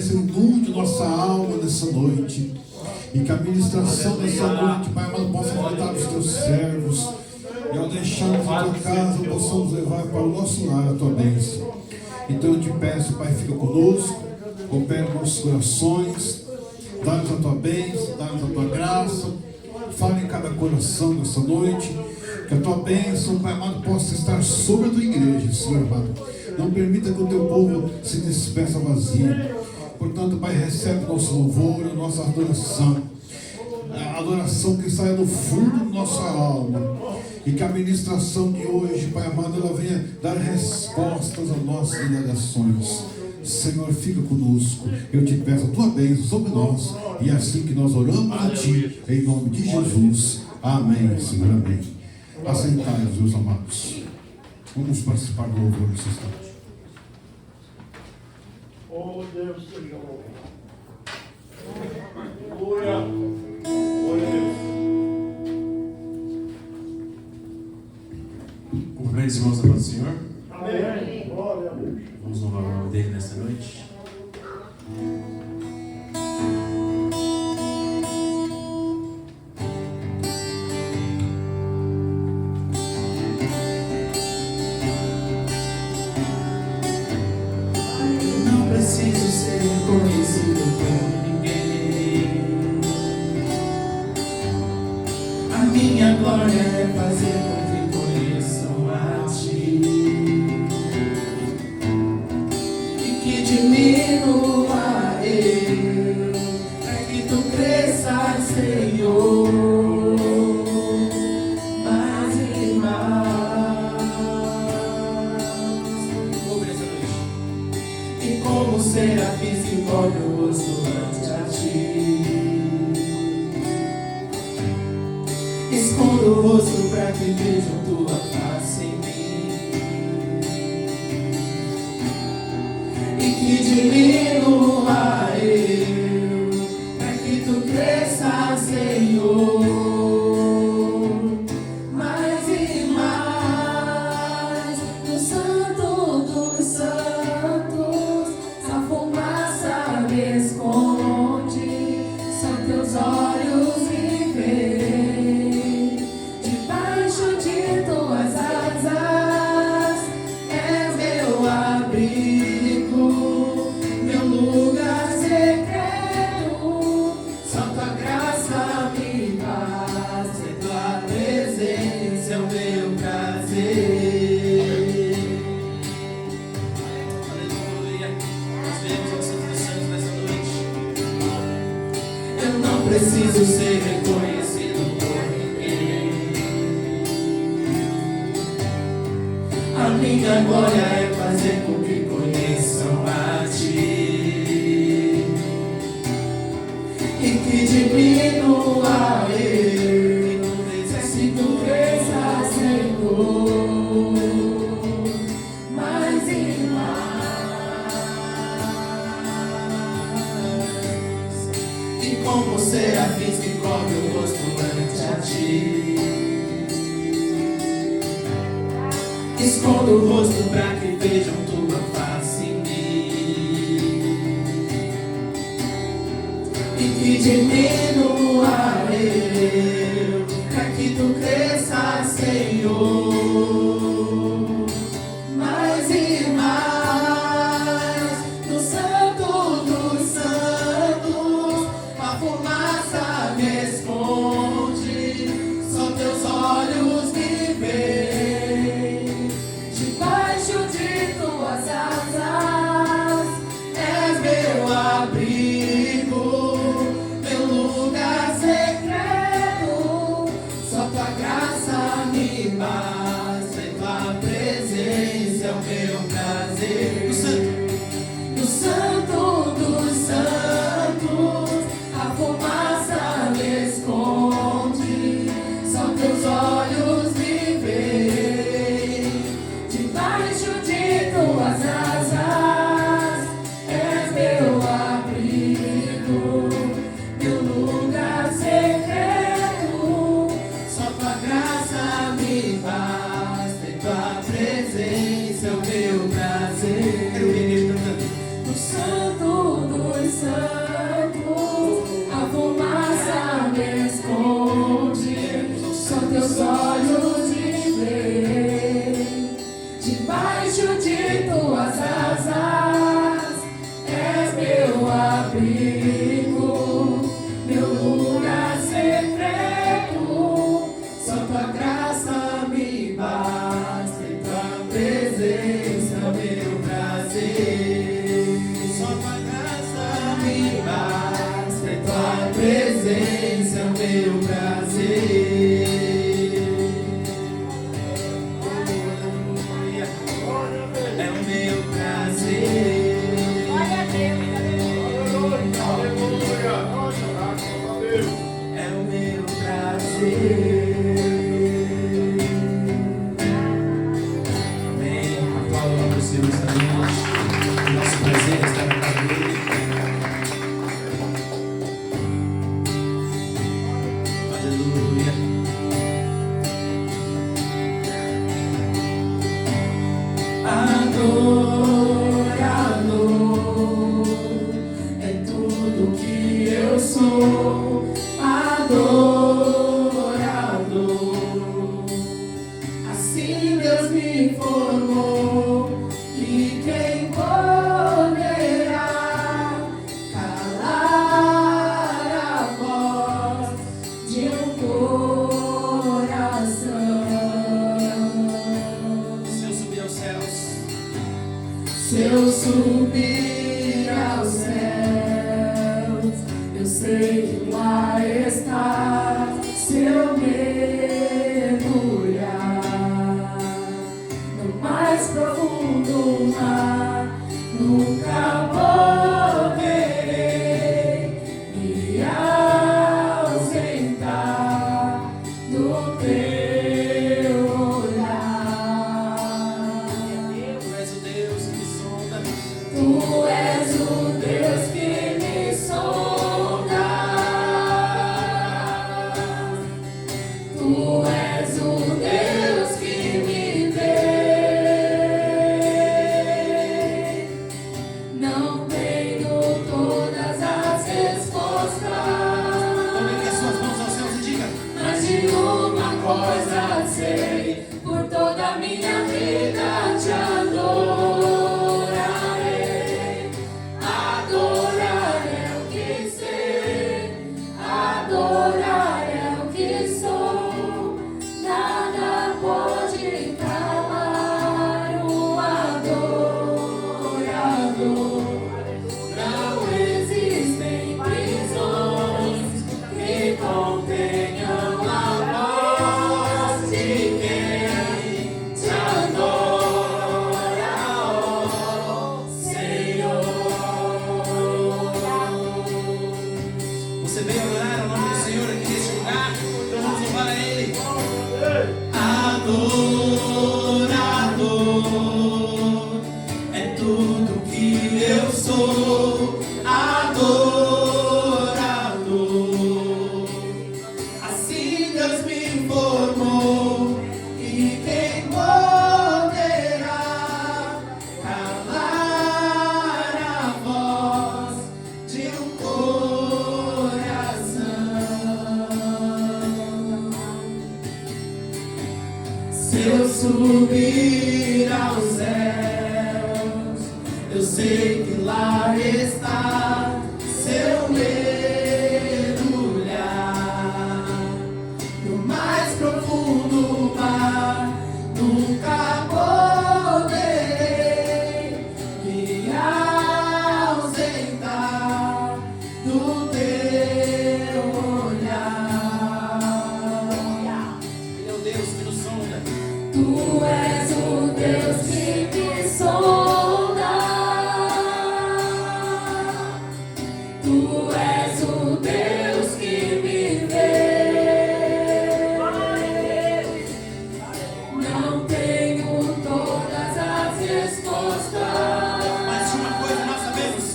Inunde nossa alma nessa noite, e que a ministração dessa noite, Pai amado, possa afetar os teus servos, e ao deixarmos a tua casa, possamos levar para o nosso lar a tua bênção. Então eu te peço, Pai, fica conosco, opera nos nossos corações, dá-nos a tua bênção, dá-nos a tua graça, fala em cada coração nessa noite, que a tua bênção, Pai amado, possa estar sobre a tua igreja, Senhor amado. Não permita que o teu povo se despeça vazio. Portanto, Pai, recebe nosso louvor, a nossa adoração, a adoração que sai do fundo da nossa alma, e que a ministração de hoje, Pai amado, ela venha dar respostas às nossas indagações. Senhor, fica conosco, eu te peço a tua bênção sobre nós, e é assim que nós oramos a ti, em nome de Jesus. Amém, Senhor, amém. Assentai-vos, meus amados. Vamos participar do louvor nesse instante. Oh Deus, Senhor. Glória. Glória a Deus. Cumprimentos, irmãos da paz do Senhor. Amém. Glória a Deus. Vamos louvar o nome dele nesta noite. Preciso ser reconhecido por ninguém. A minha glória é fazer com que conheçam a ti, e que diminua eu, para que tu cresças, Senhor, mais e mais. Como serafins envolve o rosto ante a ti, escondo o rosto para que vejam tua face em mim, e que diminua eu, para que tu cresças, Senhor, mais e mais. No Santo dos Santos a fumaça me esconde, só teus olhos me verem, debaixo de tuas asas és meu abrigo, meu lugar secreto, só tua graça me basta, e tua presença é o meu prazer. Preciso ser reconhecido por ninguém. A minha glória é fazer com que conheçam a ti, e que diminua eu, se tu cresças, Senhor, mais e mais. E como serafins que cobre o rosto ante a ti, escondo o rosto para que vejam tua face em mim, e que diminua eu, para que tu cresças, Senhor, mais e mais. No Santo dos Santos a fumaça me esconde, só teus olhos me veem, debaixo de tuas asas és meu abrigo, meu lugar secreto, só tua graça me basta, e tua presença é o meu prazer. No Santo dos Santos a fumaça me esconde, só teus olhos me veem, debaixo de tuas asas és meu abrigo. abrigo, meu lugar secreto. Só tua graça me basta, e tua presença é meu prazer. Só tua graça me basta, e tua presença é meu prazer. É o meu prazer. Aleluia. Graças a Deus. É o meu prazer. Amém. Aplauda o nome do Senhor esta noite. O nosso prazer é estar na casa dele. Aleluia. Adorador é tudo que eu sou. Adorador, assim Deus me formou. E quem poderá calar a voz de um coração? Se eu subir aos céus, Se eu subir aos céus, eu sei que lá está. Se eu mergulhar no mais profundo mar, nunca poderei me ausentar do teu olhar. tu és o Deus que sonda. Tu és o Deus que me sonda. Tu és o Deus que me vê. Não tenho todas as respostas, Coloque as suas mãos aos céus e diga: mas de uma coisa sei, por toda a minha vida te adorarei. Adorar é o que sei, adorar é o que sou. Nada pode calar o adorador. Não existem prisões que contenham a voz de quem te adora, ó Senhor. Você veio adorar o nome do Senhor aqui neste lugar? Então vamos louvar a Ele. Adorador é tudo que eu sou. Adorador, assim Deus me formou. E quem poderá calar a voz de um coração? Se eu subir aos céus, eu sei que lá está. Se eu mergulhar no mais profundo mar, nunca poderei me ausentar do teu olhar. Ele é o Deus que nos sonda. Tu és o Deus que me sonda. Tu és o Deus que me vê. Não tenho todas as respostas, Mas de uma coisa nós sabemos: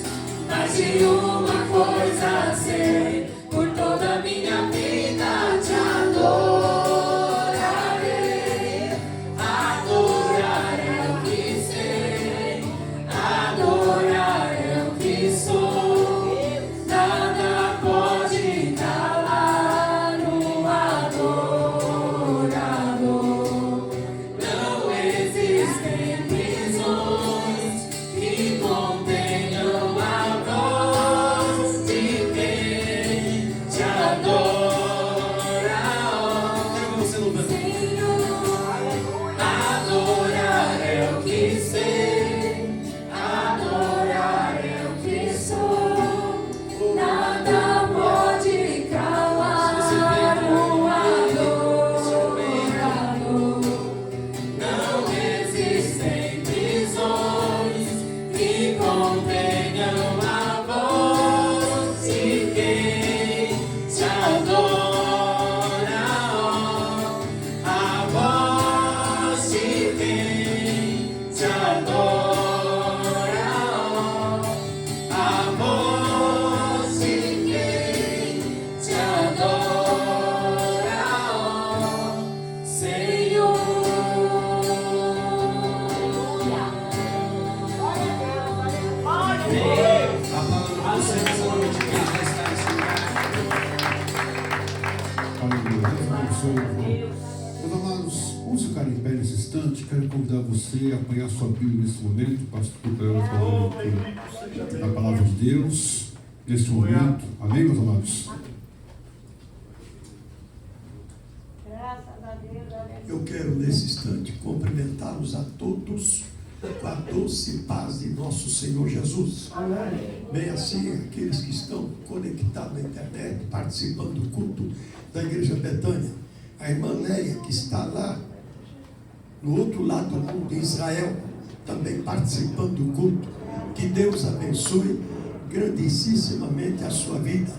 mas de uma coisa sei, por toda a minha vida te adorarei. Adorar é o que sei, adorar é o que sou. Nada pode calar o adorador. Não existem prisões que contenham a voz momento, pastor, para fazer a leitura da palavra de Deus, neste momento. Amém, meus amados? Eu quero, nesse instante, cumprimentá-los a todos com a doce paz de nosso Senhor Jesus. Bem assim, aqueles que estão conectados na internet, participando do culto da Igreja Betânia. A irmã Leia, que está lá no outro lado do mundo, em Israel, também participando do culto. Que Deus abençoe grandissimamente a sua vida.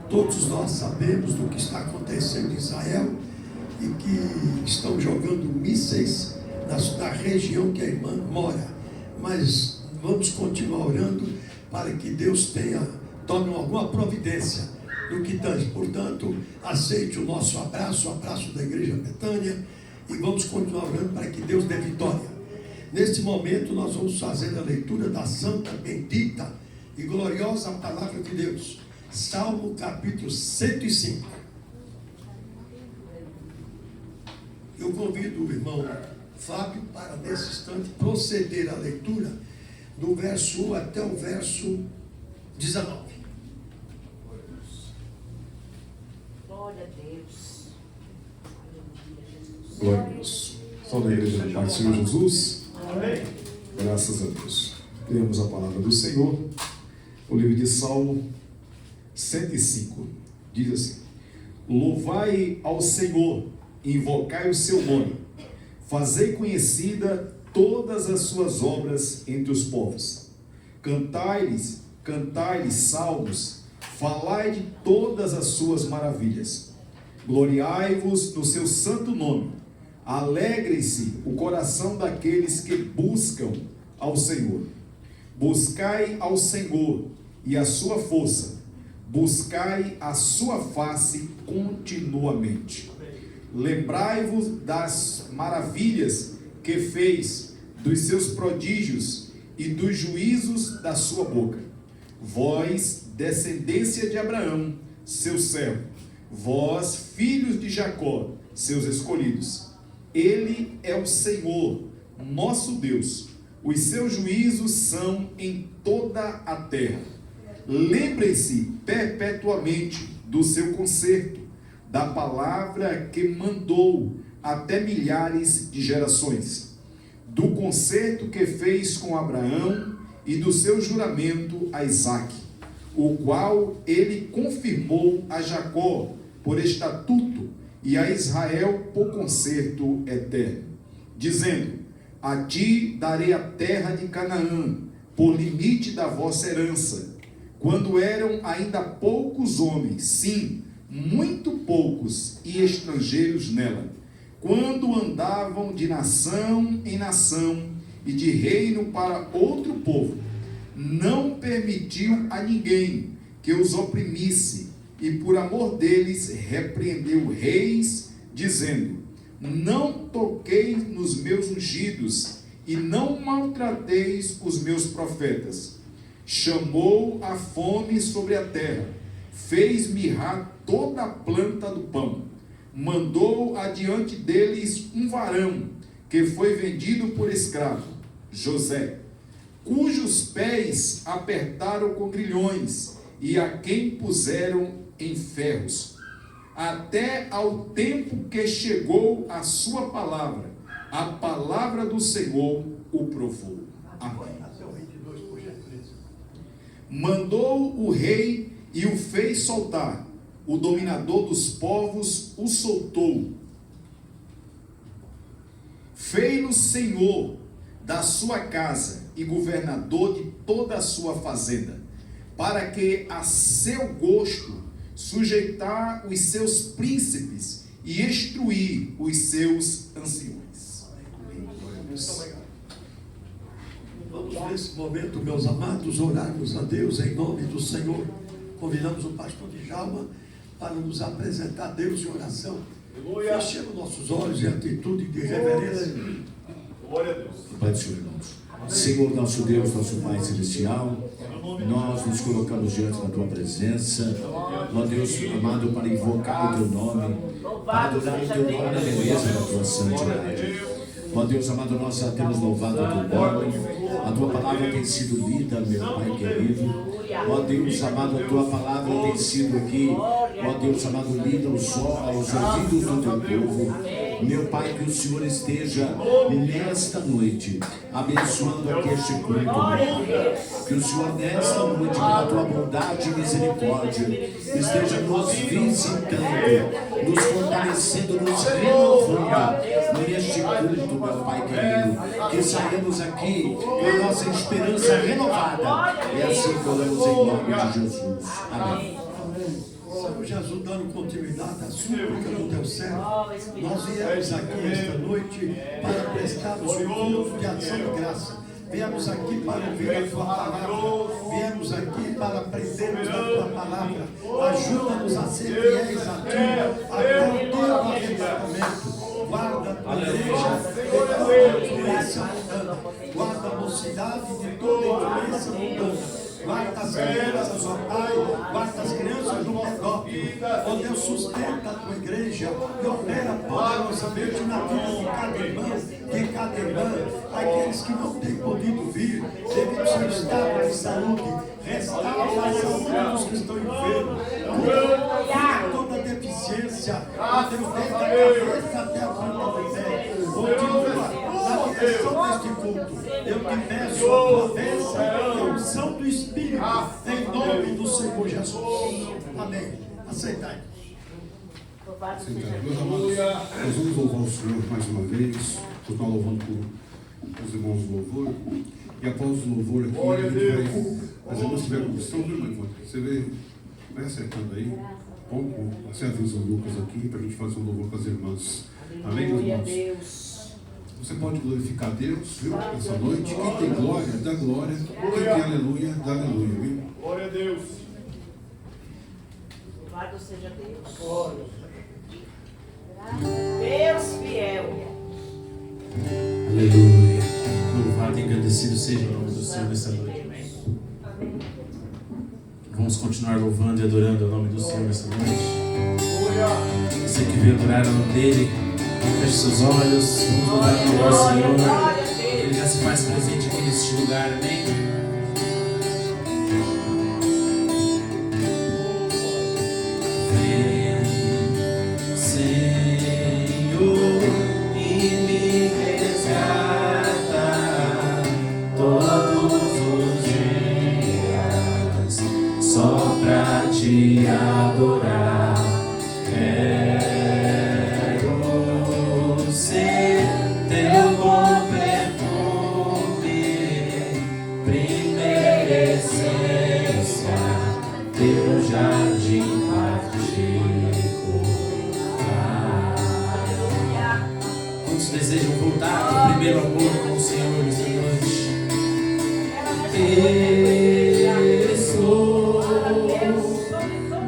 Todos nós sabemos do que está acontecendo em Israel e que estão jogando mísseis na região que a irmã mora. Mas vamos continuar orando para que Deus tome alguma providência no que tange. Portanto, aceite o nosso abraço, o abraço da Igreja Betânia, e vamos continuar orando para que Deus dê vitória. Neste momento nós vamos fazer a leitura da santa, bendita e gloriosa palavra de Deus. Salmo capítulo 105. Eu convido o irmão Fábio para, nesse instante, proceder à leitura do verso 1 até o verso 19. Glória a Deus. Glória a Deus. Fala da igreja do Pai do Senhor Jesus. Amém. Graças a Deus. Temos a palavra do Senhor. O livro de Salmo 105 diz assim: Louvai ao Senhor, invocai o seu nome, fazei conhecida todas as suas obras entre os povos. Cantai-lhes salmos, falai de todas as suas maravilhas. Gloriai-vos no seu santo nome. Alegre-se o coração daqueles que buscam ao Senhor. Buscai ao Senhor e a sua força. Buscai a sua face continuamente. Lembrai-vos das maravilhas que fez, dos seus prodígios e dos juízos da sua boca. Vós, descendência de Abraão, seu servo, vós, filhos de Jacó, seus escolhidos. Ele é o Senhor, nosso Deus. Os seus juízos são em toda a terra. Lembrem-se perpetuamente do seu conserto, da palavra que mandou até milhares de gerações, do concerto que fez com Abraão e do seu juramento a Isaque, o qual ele confirmou a Jacó por estatuto e a Israel por concerto eterno, dizendo: a ti darei a terra de Canaã por limite da vossa herança, quando eram ainda poucos homens, sim, muito poucos e estrangeiros nela, quando andavam de nação em nação e de reino para outro povo, não permitiu a ninguém que os oprimisse, e por amor deles repreendeu reis, dizendo: não toqueis nos meus ungidos, e não maltrateis os meus profetas. Chamou a fome sobre a terra, fez mirrar toda a planta do pão, mandou adiante deles um varão, que foi vendido por escravo, José, cujos pés apertaram com grilhões, e a quem puseram em ferros, até ao tempo que chegou a sua palavra, a palavra do Senhor o provou. Amém. Mandou o rei e o fez soltar, o dominador dos povos o soltou. Fez-o senhor da sua casa e governador de toda a sua fazenda, para que a seu gosto sujeitar os seus príncipes e instruir os seus anciões. Vamos nesse momento, meus amados, orarmos a Deus em nome do Senhor. Convidamos o pastor Djalma para nos apresentar a Deus em oração. Fechemos nossos olhos em atitude de reverência. Glória a Deus. Pai do Senhor, irmãos. Senhor, nosso Deus, nosso Pai Celestial, nós nos colocamos diante da Tua presença, ó Deus amado, para invocar o Teu nome, para adorar o Teu nome na beleza da Tua santidade. Ó Deus amado, nós já temos louvado o Teu nome, tua palavra tem sido lida, meu Pai querido. Ó Deus amado, a tua palavra tem sido aqui, ó Deus amado, lida aos ouvidos do teu povo. Meu Pai, que o Senhor esteja nesta noite abençoando aqui este culto, meu Pai. Que o Senhor nesta noite, pela tua bondade e misericórdia, esteja nos visitando, nos fortalecendo, nos renovando neste culto, meu Pai querido. Que saímos aqui com a nossa esperança renovada. E assim oramos em nome de Jesus. Amém. Senhor Jesus, dando continuidade à súplica do teu servo, nós viemos aqui esta noite para prestarmos um culto de ação de graça. Viemos aqui para ouvir a tua palavra. Viemos aqui para aprendermos a tua palavra. Ajuda-nos a ser fiéis a ti até o teu arrebatamento. Guarda a tua igreja de toda influência mundana. Guarda a mocidade de toda influência mundana. Guarda as crianças, ó Pai, guarda as crianças do Rodópio. Ó Deus, sustenta a tua igreja e opera poderosamente na vida de cada irmã, aqueles que não têm podido vir, devido ao seu estado de saúde. Restaura a saúde dos que estão enfermos. Cura toda deficiência. Ó Deus, desde a cabeça até a ponta do pé. Continua na direção deste culto. Eu te peço a tua bênção e a unção do Espírito, em nome do Senhor Jesus. Amém. Aceitai. Meus amados, nós vamos louvar o Senhor mais uma vez. Estou louvando por os irmãos do louvor. E após o louvor aqui, a gente vai. As irmãs tiveram condição, viu, irmã? Você vai acertando aí. Bom, você avisa o Lucas aqui para a gente fazer um louvor com as irmãs. Amém, meus irmãos? Você pode glorificar a Deus, viu, essa noite. Quem tem glória, dá glória. Quem tem aleluia, dá aleluia, viu? Glória a Deus. Louvado seja Deus. Deus fiel. Aleluia. Louvado e agradecido seja o nome do Senhor nessa noite. Vamos continuar louvando e adorando o nome do Senhor nessa noite. Você que veio adorar o nome dele, feche seus olhos. Vamos louvar o nome do Senhor. Ele já se faz presente aqui neste lugar. Amém. Vem, Senhor, e me resgata todos os dias, só pra te adorar. Quero ser teu bom perfume, primeira essência, teu jardim particular. Quantos desejam voltar para o primeiro amor com o Senhor nesta noite? Estou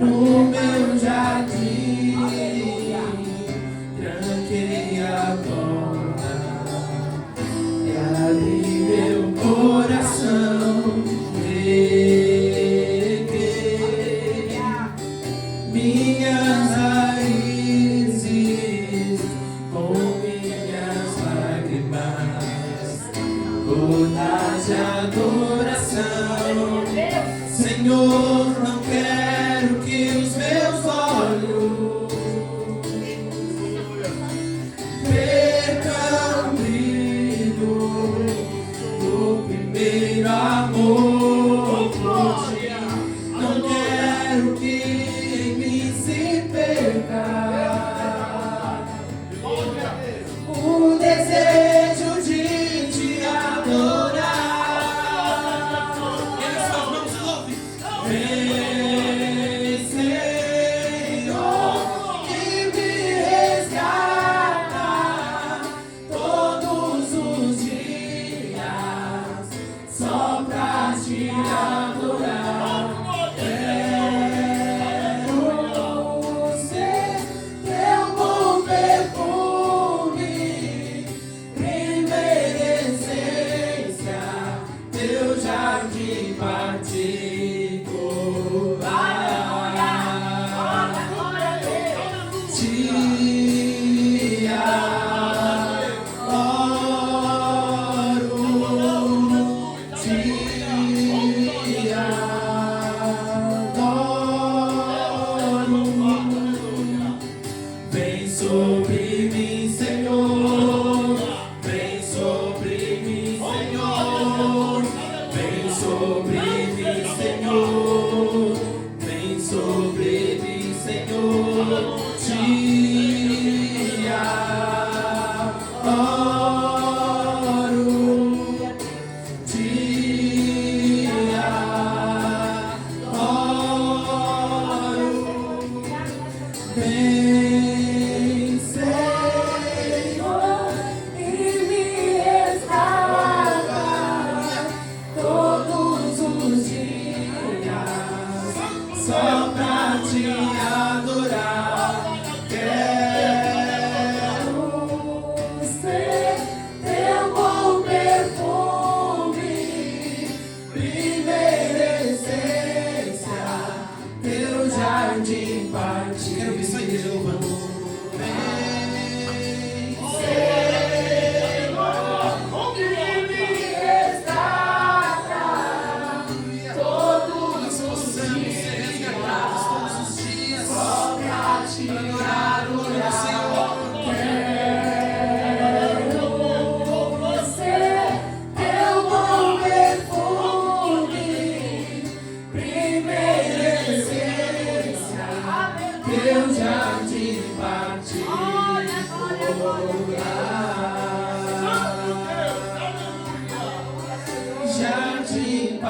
no meu jardim, tranquei a porta e abri meu coração. Reguei minhas raízes com minhas lágrimas, gotas de adoração. Senhor, não quero que os meus olhos percam o brilho do primeiro amor por ti. Não quero que em mim se perca o desejo de te adorar. Vem, Senhor, e me resgata todos os dias, só pra te adorar. Quero só pra te adorar. Quero ser teu bom perfume, primeira essência, teu jardim partido. Quero ver só a igreja louvando. Teu jardim particular, jardim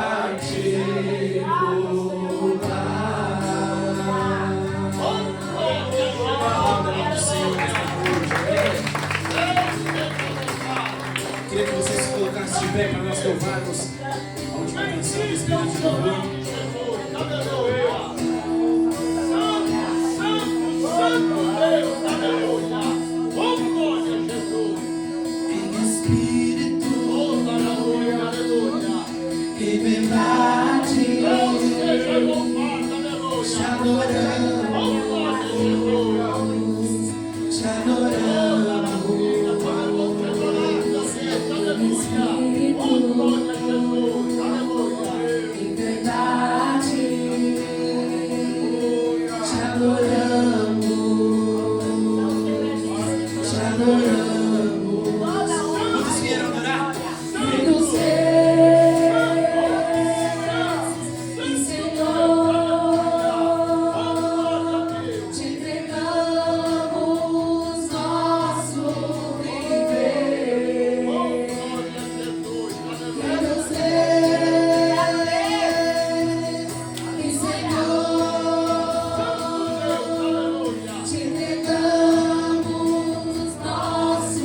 Queria que você se colocasse de pé para nós louvarmos a última canção do Espírito de Louvor. em espírito e verdade, te adoramos, te adoramos. Em espírito e verdade, te adoramos, te adoramos. Quantos vieram adorar? Queridos Senhor, te entregamos nosso viver. Queridos Senhor, te entregamos nosso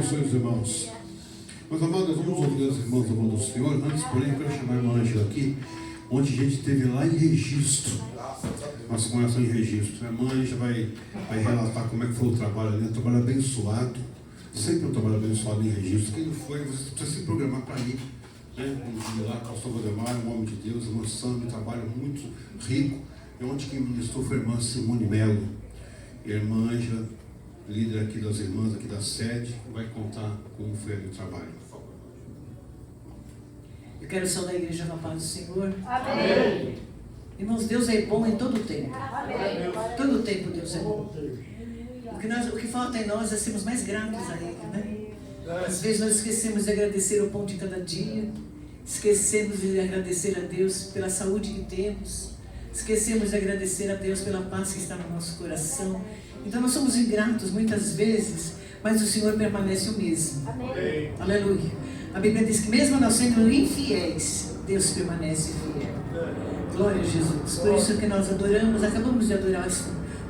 abençoe os irmãos. Meus amados, vamos ouvir as irmãs louvando o Senhor. Antes, porém, eu quero chamar a irmã Ângela aqui. Ontem a gente esteve lá em Registro. Nossa comemoração em Registro. A irmã Ângela vai relatar como é que foi o trabalho ali. Um trabalho abençoado. Sempre um trabalho abençoado em Registro. Quem não foi, você precisa se programar para ir. Vamos ir lá, pastor Valdemar, um homem de Deus, irmã Sandra, um trabalho muito rico. E ontem quem ministrou foi a irmã Simone Melo. E a irmã Ângela, líder aqui das irmãs, aqui da sede, vai contar como foi ali o trabalho. Eu quero saudar a igreja na paz do Senhor. Amém. Irmãos, Deus é bom em todo o tempo. Amém. Todo o tempo Deus é bom. O que falta em nós é sermos mais gratos a Ele, né? Às vezes nós esquecemos de agradecer o pão de cada dia. Esquecemos de agradecer a Deus pela saúde que temos. Esquecemos de agradecer a Deus pela paz que está no nosso coração. Então nós somos ingratos muitas vezes, mas o Senhor permanece o mesmo. Amém. Aleluia. A Bíblia diz que mesmo nós sendo infiéis, Deus permanece fiel. Glória a Jesus. Por isso que nós adoramos, acabamos de adorar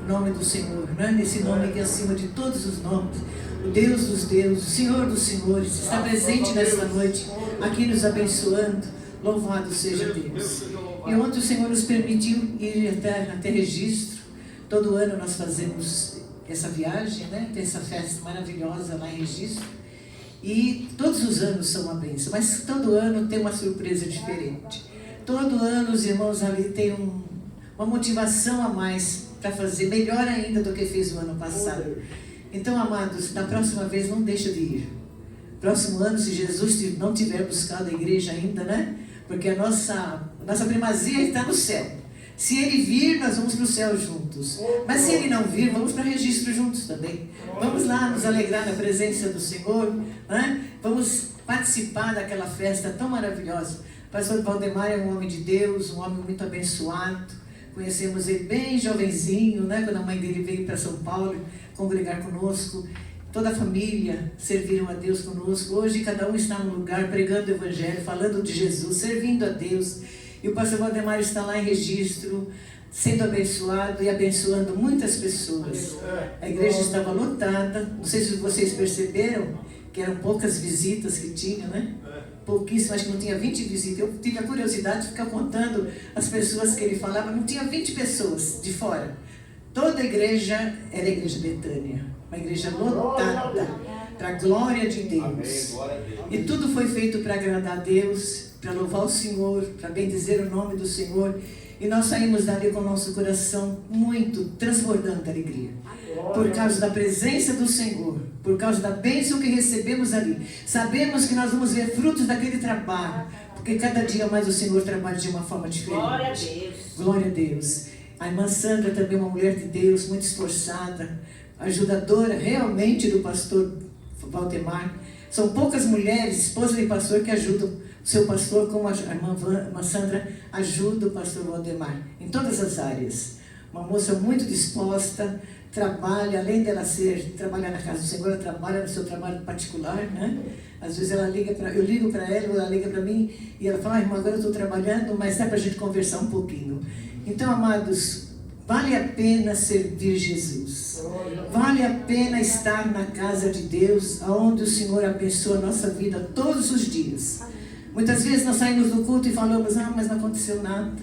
o nome do Senhor, né? Nesse nome que é acima de todos os nomes. O Deus dos deuses, o Senhor dos senhores, está presente nesta noite, aqui nos abençoando. Louvado seja Deus. E ontem o Senhor nos permitiu ir até Registro. Todo ano nós fazemos essa viagem, né? Tem essa festa maravilhosa lá em Registro. E todos os anos são uma bênção, mas todo ano tem uma surpresa diferente. Todo ano os irmãos ali têm uma motivação a mais para fazer, melhor ainda do que fez o ano passado. Então, amados, na próxima vez não deixa de ir. Próximo ano, se Jesus não tiver buscado a igreja ainda, né? Porque a nossa primazia está no céu. Se ele vir, nós vamos para o céu juntos. Mas se ele não vir, vamos para Registro juntos também. Vamos lá nos alegrar na presença do Senhor, né? Vamos participar daquela festa tão maravilhosa. O pastor Valdemar é um homem de Deus, um homem muito abençoado. Conhecemos ele bem jovenzinho, né? Quando a mãe dele veio para São Paulo congregar conosco. Toda a família serviram a Deus conosco. Hoje cada um está no lugar pregando o Evangelho, falando de Jesus, servindo a Deus. E o pastor Valdemar está lá em Registro, sendo abençoado e abençoando muitas pessoas. A igreja estava lotada. Não sei se vocês perceberam que eram poucas visitas que tinha, né? Pouquíssimo, acho que não tinha 20 visitas. Eu tive a curiosidade de ficar contando as pessoas que ele falava. Não tinha 20 pessoas de fora. Toda a igreja era a igreja Betânia. Uma igreja lotada, para a glória de Deus. E tudo foi feito para agradar a Deus, para louvar o Senhor, para bendizer o nome do Senhor. E nós saímos dali com o nosso coração muito transbordando de alegria. Por causa da presença do Senhor, por causa da bênção que recebemos ali. Sabemos que nós vamos ver frutos daquele trabalho, porque cada dia mais o Senhor trabalha de uma forma diferente. Glória a Deus. Glória a Deus. A irmã Sandra também é uma mulher de Deus, muito esforçada, ajudadora realmente do pastor Valdemar. São poucas mulheres, esposas de pastor, que ajudam o seu pastor, como a irmã Sandra ajuda o pastor Valdemar, em todas as áreas. Uma moça muito disposta, trabalha, além dela trabalhar na casa do Senhor, ela trabalha no seu trabalho particular, né? Às vezes ela eu ligo para ela liga para mim, e ela fala, irmã, agora eu estou trabalhando, mas dá para a gente conversar um pouquinho. Então, amados, vale a pena servir Jesus. Vale a pena estar na casa de Deus, onde o Senhor abençoa a nossa vida todos os dias. Muitas vezes nós saímos do culto e falamos, mas não aconteceu nada.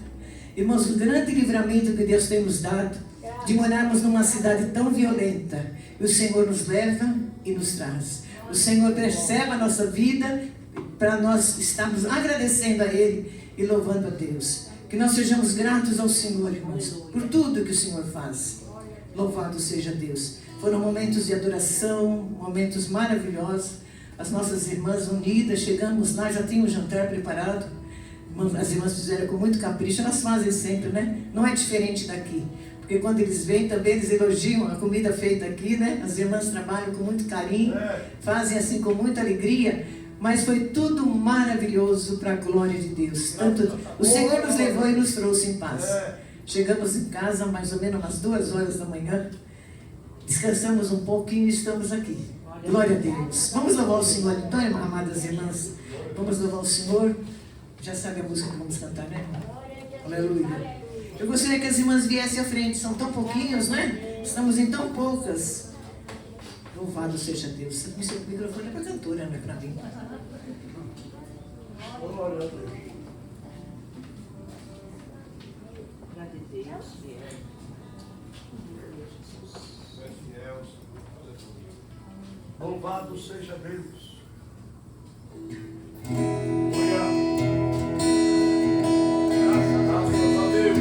Irmãos, o grande livramento que Deus tem nos dado, de morarmos numa cidade tão violenta, e o Senhor nos leva e nos traz. O Senhor percebe a nossa vida para nós estarmos agradecendo a Ele e louvando a Deus. Que nós sejamos gratos ao Senhor, irmãos, por tudo que o Senhor faz. Louvado seja Deus. Foram momentos de adoração, momentos maravilhosos. As nossas irmãs unidas, chegamos lá, já tinha o jantar preparado. As irmãs fizeram com muito capricho, elas fazem sempre, né? Não é diferente daqui. Porque quando eles vêm também, eles elogiam a comida feita aqui, né? As irmãs trabalham com muito carinho, fazem assim com muita alegria. Mas foi tudo maravilhoso para a glória de Deus. Tanto o Senhor nos levou e nos trouxe em paz. Chegamos em casa mais ou menos umas 2 horas da manhã. Descansamos um pouquinho e estamos aqui. Glória a Deus. Vamos louvar o Senhor então, amadas irmãs. Vamos louvar o Senhor. Já sabe a música que vamos cantar, né? Aleluia. Eu gostaria que as irmãs viessem à frente. São tão pouquinhos, né? Estamos em tão poucas. Louvado seja Deus. O seu microfone é para cantora, não é para mim. Glória a Deus. Deus fiel. Louvado seja Deus. Graças a Deus.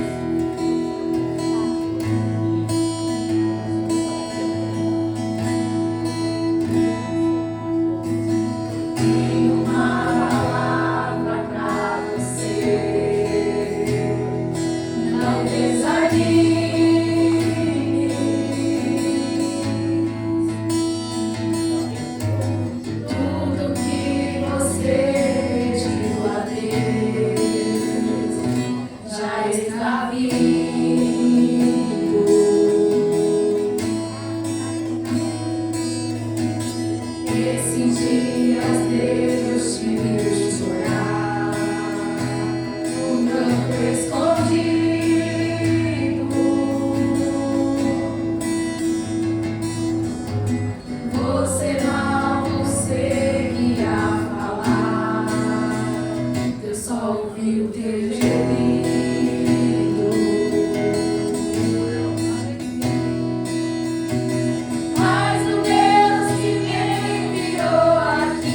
Tenho uma palavra pra você. Não desanime. Tudo que você pediu a Deus já está vindo. Esses dias Deus te viu chorar num canto escondido. Você não conseguia falar, Deus só ouviu teu gemido. Mas o Deus que me enviou aqui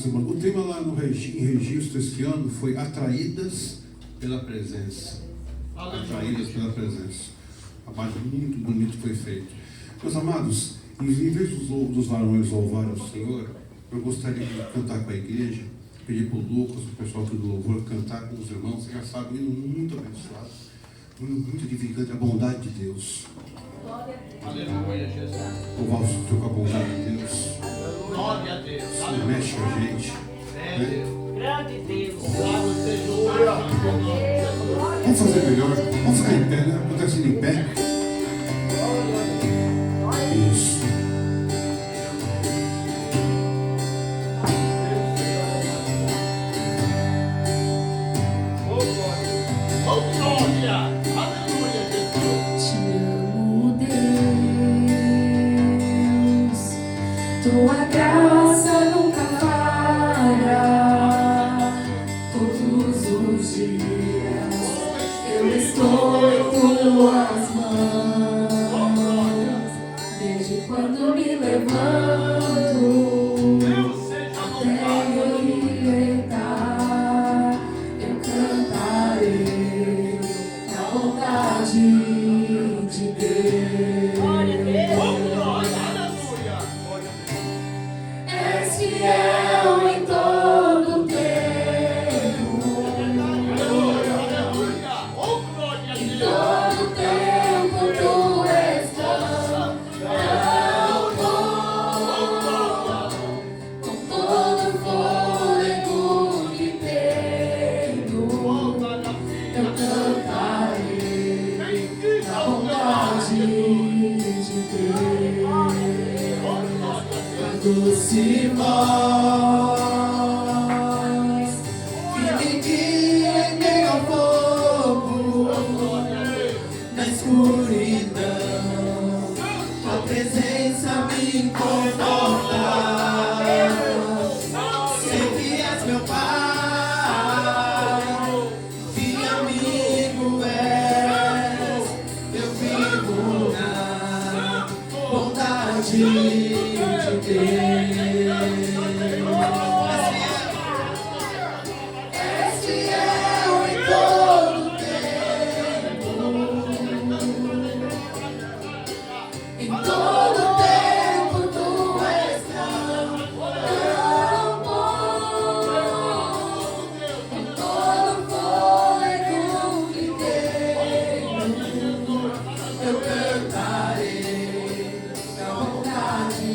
semana. O tema lá em registro esse ano foi Atraídas pela Presença. Atraídas pela Presença. Um trabalho muito bonito foi feito. Meus amados, em vez dos varões louvarem o Senhor, eu gostaria de cantar com a igreja, pedir para o Lucas, o pessoal do louvor, cantar com os irmãos. Você já sabe, hino muito abençoado, muito edificante, a bondade de Deus. Aleluia, Jesus. Louvar o Senhor com a bondade de Deus. Glória a Deus. Isso mexe com a gente. Né? Grande Deus. Vamos fazer melhor. Vamos ficar em pé, né? Acontece em pé. Isso. Tua graça nunca falha. Todos os dias eu estou em tuas mãos. Desde quando me levanto até eu me deitar, eu cantarei a bondade de Deus. És fiel em todo tempo. Em todo tempo tu és tão bom. Com todo fôlego que tenho, eu cantarei a bondade de Deus. Doce voz que me guia em meio ao fogo, na escuridão, tua presença me conforta. Sei que és meu Pai, que amigo és, eu vivo na bondade de Deus. És fiel em todo tempo. Em todo tempo tu és tão bom. Com todo fôlego que tenho, eu cantarei a bondade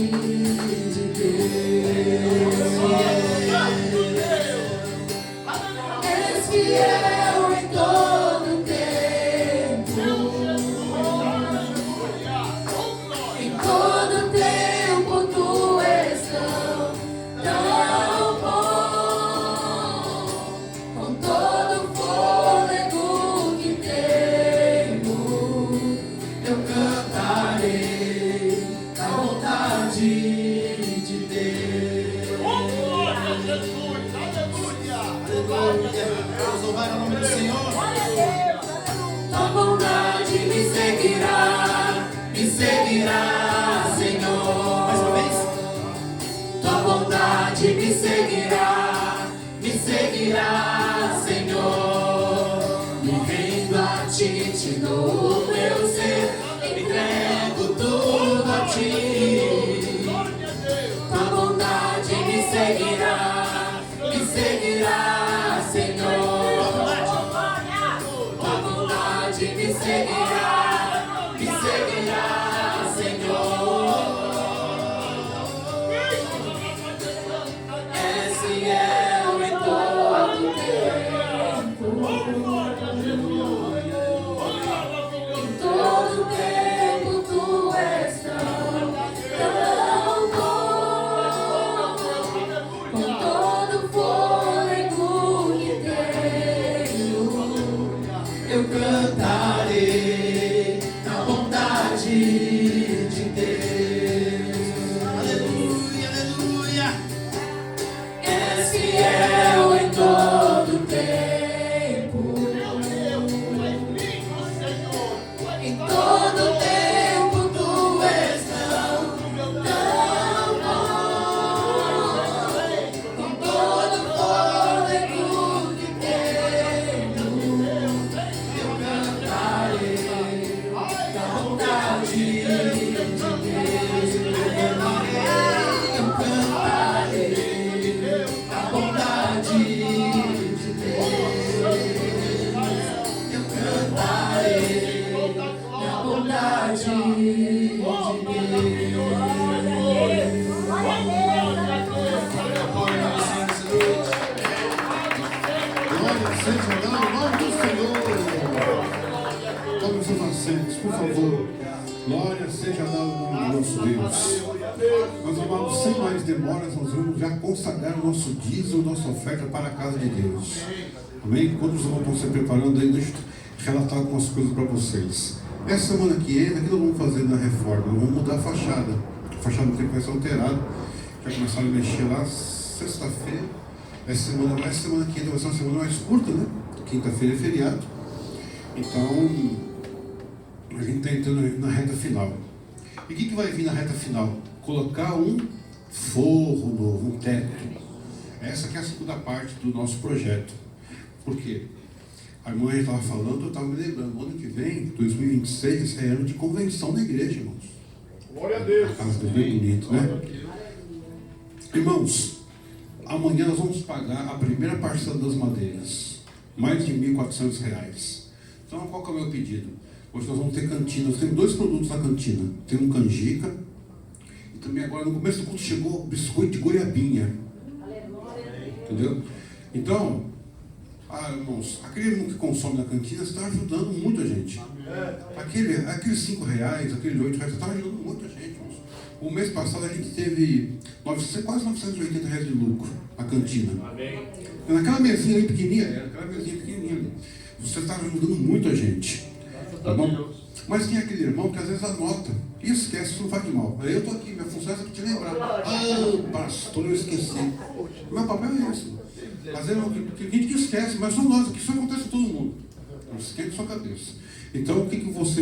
de Deus. És fiel em todo tempo. Em todo tempo tu és tão bom. Com todo fôlego que tenho, eu cantarei a bondade de Deus. Vamos louvar o nome do Senhor. Tua bondade me seguirá, Senhor. Mais uma vez. Tua bondade me seguirá, Senhor. Me rendo a ti, te dou o meu ser, entrego tudo a ti. Tua bondade me seguirá, Senhor. Tua bondade me seguirá, Senhor. És fiel em todo tempo. Em todo tempo tu és tão bom. Com todo fôlego que tenho, eu cantarei a bondade de Deus. Aleluia, aleluia. És fiel em todo tempo. Em todo tempo tu és tão bom. Com Glória seja dada ao nome do Senhor. Tome seus assentos, por favor. Glória seja dada ao nome do nosso Deus. Meus amados, sem mais demoras, nós vamos já consagrar o nosso dízimo, nossa oferta para a casa de Deus. Amém? Quando os irmãos estão se preparando, aí deixa eu relatar algumas coisas para vocês. Essa semana que entra, o que nós vamos fazer na reforma? Nós vamos mudar a fachada. A fachada do tempo vai ser alterada. Já começaram a mexer lá sexta-feira. Essa semana que entra vai ser uma semana mais curta, né? Quinta-feira é feriado. Então, a gente está entrando na reta final. E o que vai vir na reta final? Colocar um forro novo, um teto. Essa que é a segunda parte do nosso projeto. Por quê? A irmã estava falando, eu estava me lembrando, ano que vem, 2026, é ano de convenção na igreja, irmãos. Glória a Deus. A casa é bem bonito, né? Irmãos, amanhã nós vamos pagar a primeira parcela das madeiras. Mais de R$ 1.400. Então, qual que é o meu pedido? Hoje nós vamos ter cantina. Nós temos 2 produtos na cantina. Tem um canjica. E também agora, no começo do culto, chegou biscoito de goiabinha. Entendeu? Então, irmãos, aquele irmão que consome na cantina está ajudando muita gente. Aqueles R$5, aqueles R$8, está ajudando muita gente, irmãos. O mês passado a gente teve quase R$980 de lucro na cantina. Naquela mesinha ali pequenininha, ali. Você está ajudando muita gente. Tá bom? Mas tem aquele irmão que às vezes anota e esquece, isso não faz de mal. Aí eu estou aqui, minha função é essa para te lembrar. Pastor, eu esqueci. Meu papel é esse. Às vezes tem gente que esquece, mas são nós aqui, isso acontece com todo mundo. Não esquenta sua cabeça. Então, o que nós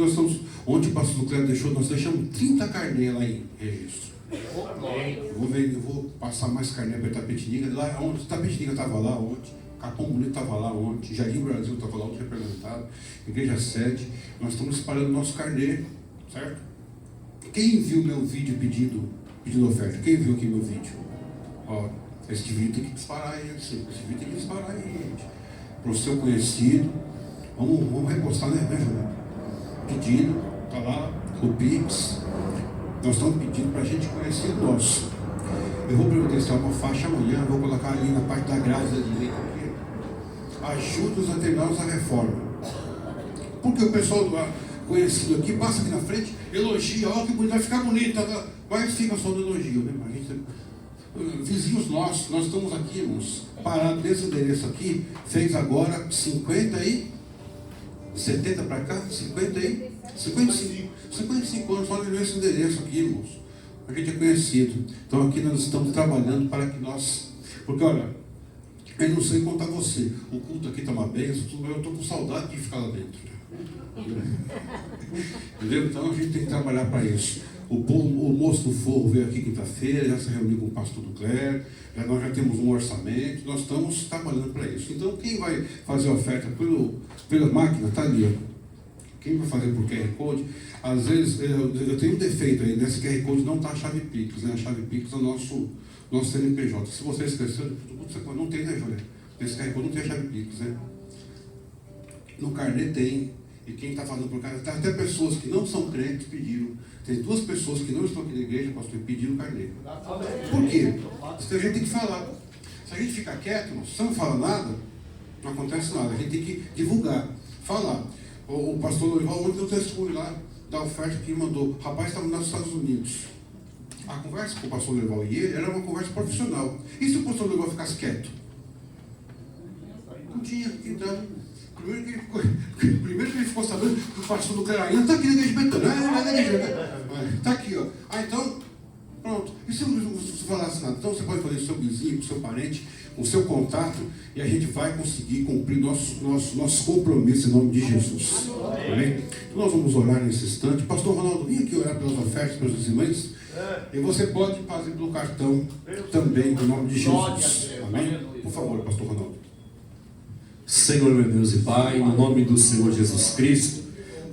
estamos. Ontem o pastor Cléber deixou, nós deixamos 30 carnê lá em registro. Eu vou passar mais carnê para Itapetininga. Lá onde Itapetininga estava lá ontem, Capão Bonito estava lá ontem, Jardim Brasil estava lá ontem representado, Igreja Sede. Nós estamos espalhando nosso carnê, certo? Quem viu meu vídeo pedindo oferta? Quem viu aqui meu vídeo? Ó, esse vídeo tem que disparar aí, gente. Para o seu conhecido. Vamos repostar, né, Júnior? Pedido, tá lá, o Pix. Nós estamos pedindo para a gente conhecer o nosso. Eu vou providenciar uma faixa amanhã, vou colocar ali na parte da grade da direita aqui. Ajuda-nos a terminarmos a reforma. Porque o pessoal conhecido aqui passa aqui na frente, elogia, ó, que bonito, vai ficar bonito, tá? Mas fica só no elogio, né? A gente, vizinhos nossos, nós estamos aqui, irmãos, parados nesse endereço aqui, fez agora 70 para cá, 55 anos só nesse endereço aqui, irmãos. A gente é conhecido. Então aqui nós estamos trabalhando para que nós. Porque olha, eu não sei contar você. O culto aqui está uma bênção, eu estou com saudade de ficar lá dentro. Entendeu? Então a gente tem que trabalhar para isso. O moço do forro veio aqui quinta-feira, já se reuniu com o pastor do Cléber, nós já temos um orçamento, nós estamos trabalhando para isso. Então quem vai fazer a oferta pela máquina, está ali. Ó. Quem vai fazer por QR Code, às vezes eu tenho um defeito aí, nesse QR Code não está a chave Pix, né? A chave Pix é o nosso CNPJ. Se você esqueceu, não tem, né, Júlia? Nesse QR Code não tem a chave Pix, né? No carnê tem. E quem está fazendo por carnê, tem até pessoas que não são crentes pediram. Tem 2 pessoas que não estão aqui na igreja, pastor, pediram carnê. Por quê? Porque a gente tem que falar. Se a gente ficar quieto, se não fala nada, não acontece nada. A gente tem que divulgar, falar. O pastor Lorival ontem deu testemunho lá da oferta que mandou. O rapaz estava nos Estados Unidos. A conversa com o pastor Lorival e ele era uma conversa profissional. E se o pastor Lorival ficasse quieto? Não tinha. Então, primeiro que ele ficou sabendo que o pastor do Caraína está aqui na igreja Betânia. Está aqui, ó. Então, pronto. E se você falasse nada? Então você pode fazer com o seu vizinho, com o seu parente, com o seu contato, e a gente vai conseguir cumprir nosso compromisso em nome de Jesus. Amém? Então nós vamos orar nesse instante. Pastor Ronaldo, vem aqui orar pelas ofertas, pelos irmãos. E você pode fazer pelo cartão também, em nome de Jesus. Amém? Por favor, pastor Ronaldo. Senhor, meu Deus e Pai, no nome do Senhor Jesus Cristo,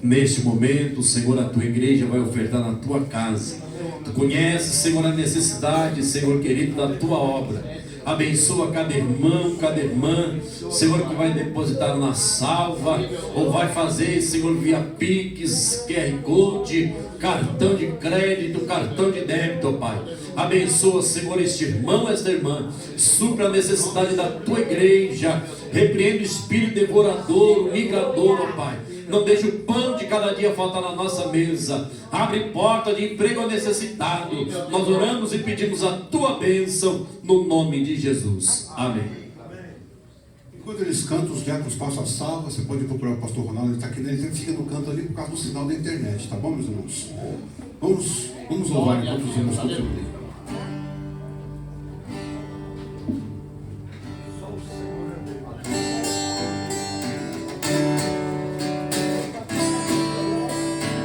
neste momento, Senhor, a tua igreja vai ofertar na tua casa. Tu conheces, Senhor, a necessidade, Senhor querido, da tua obra. Abençoa cada irmão, cada irmã, Senhor, que vai depositar na salva, ou vai fazer, Senhor, via Pix, QR Code, cartão de crédito, cartão de débito, Pai. Abençoa, Senhor, este irmão, esta irmã, supra a necessidade da tua igreja, repreende o espírito devorador, o migrador, ó Pai. Não deixe o pão de cada dia faltar na nossa mesa. Abre porta de emprego ao necessitado. Nós oramos e pedimos a tua bênção no nome de Jesus. Amém. Enquanto eles cantam, os diáconos passam a salva. Você pode procurar o pastor Ronaldo, ele está aqui, né? Ele fica no canto ali por causa do sinal da internet, tá bom, meus irmãos? Vamos louvar enquanto os irmãos continuam.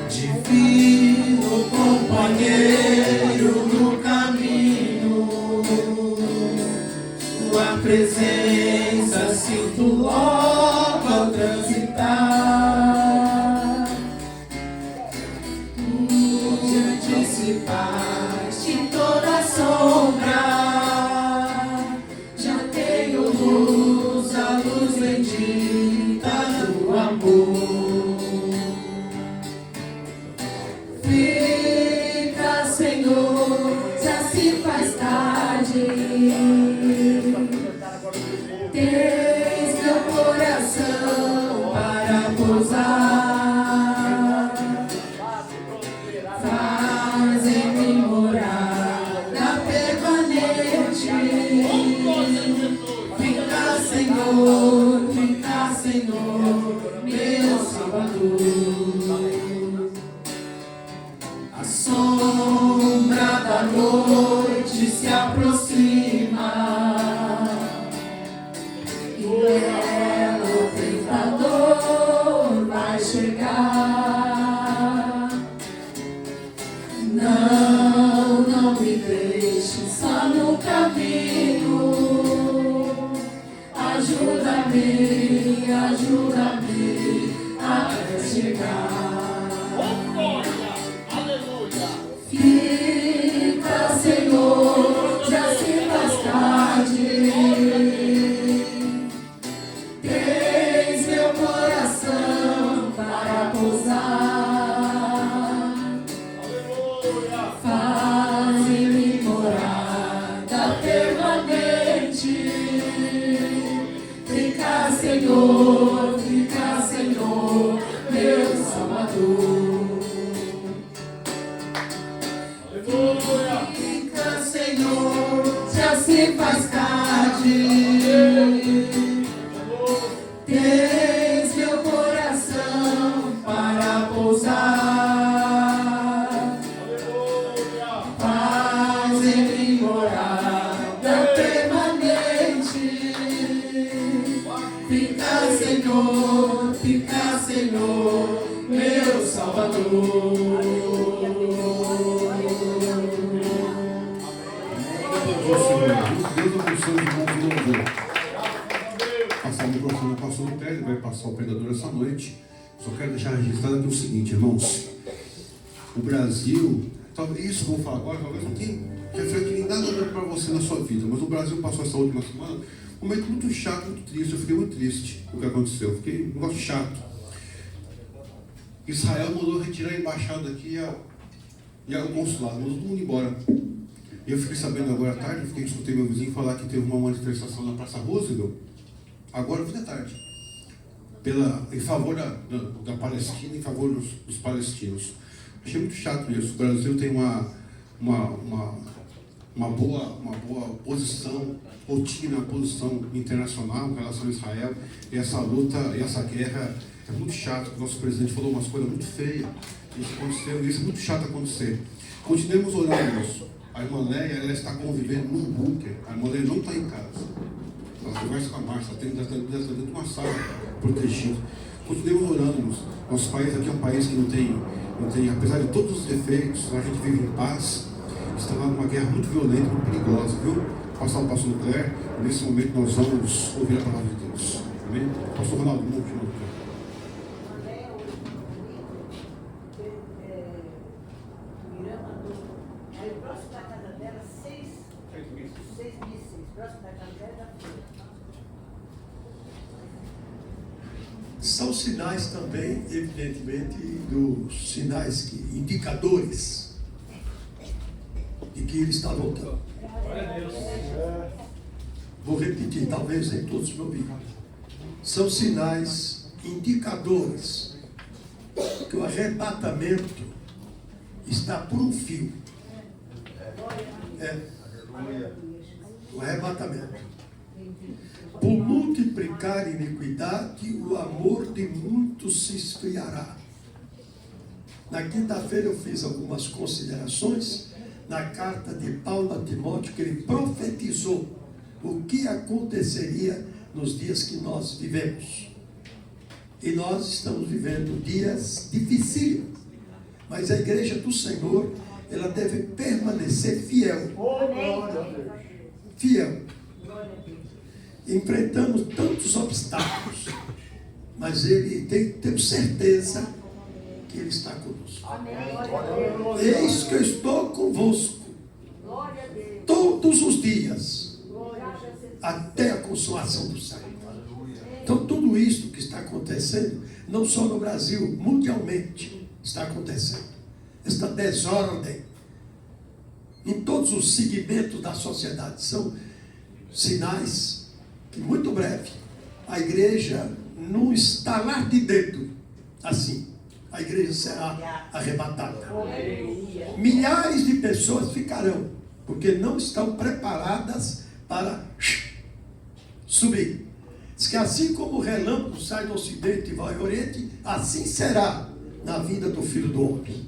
Divino companheiro no caminho, tua presença sinto logo ao transitar. Tu te antecipaste toda sombra, já tenho luz, a luz bendita do amor. Fica, Senhor, já se faz tarde. Tens meu coração para pousar. Faz-me morada permanente. Fica, Senhor, meu Salvador. A sombra da noite se aproxima e ela, o tentador, vai chegar. Não me deixe só no caminho. Ajuda-me até chegar. Fica, Senhor, já se faz tarde. Tens meu coração para pousar. Faz-me morada permanente. Fica, Senhor, meu Salvador. Fica, Senhor, já se faz tarde. Tens meu coração para pousar. Faz-me morada permanente. Fica, Senhor, meu Salvador. Deus abençoe os irmãos de louvor. Passar o microfone ao pastor Pé, ele vai passar o pregador essa noite. Só quero deixar registrado aqui o seguinte, irmãos. O Brasil, talvez isso que eu vou falar agora, talvez não tenha refletir nada para você na sua vida, mas o Brasil passou essa última semana um momento muito chato, muito triste. Eu fiquei muito triste com o que aconteceu. Fiquei um negócio chato. Israel mandou retirar a embaixada daqui e o consulado, mandou todo mundo embora. Eu fiquei sabendo agora à tarde, escutei meu vizinho falar que teve uma manifestação na Praça Roosevelt, agora fim da tarde, em favor da Palestina, em favor dos palestinos. Achei muito chato isso. O Brasil tem uma boa posição, ou tinha uma posição internacional em relação a Israel, e essa luta, e essa guerra é muito chato, porque o nosso presidente falou umas coisas muito feias, isso aconteceu, e isso é muito chato acontecer. Continuemos orando isso. A irmã Leia, ela está convivendo num bunker. A irmã Leia não está em casa. Ela conversa com a Márcia, ela está dentro de uma sala protegida. Continuemos orando. Nosso país aqui é um país que não tem, apesar de todos os defeitos, a gente vive em paz. Está lá numa guerra muito violenta, muito perigosa, viu? Passar o pastor Claire, nesse momento nós vamos ouvir a palavra de Deus. Amém? Pastor Ronaldo, não continua. Próximo da casa dela, 6 mísseis. São sinais também, evidentemente, dos sinais indicadores de que ele está voltando. Vou repetir, talvez nem todos me ouviram. São sinais indicadores que o arrebatamento está por um fio. O arrebatamento. Por multiplicar a iniquidade, o amor de muitos se esfriará. Na quinta-feira eu fiz algumas considerações na carta de Paulo a Timóteo, que ele profetizou o que aconteceria nos dias que nós vivemos. E nós estamos vivendo dias difíceis, mas a igreja do Senhor, ela deve permanecer fiel. Fiel. Enfrentamos tantos obstáculos, mas temos certeza que Ele está conosco. Eis que eu estou convosco todos os dias, até a consumação do século. Então tudo isso que está acontecendo, não só no Brasil, mundialmente está acontecendo. Esta desordem em todos os segmentos da sociedade são sinais que muito breve a igreja, num estalar de dedo, assim, a igreja será arrebatada. Milhares de pessoas ficarão, porque não estão preparadas para subir. Diz que assim como o relâmpago sai do ocidente e vai ao oriente, assim será na vida do Filho do Homem.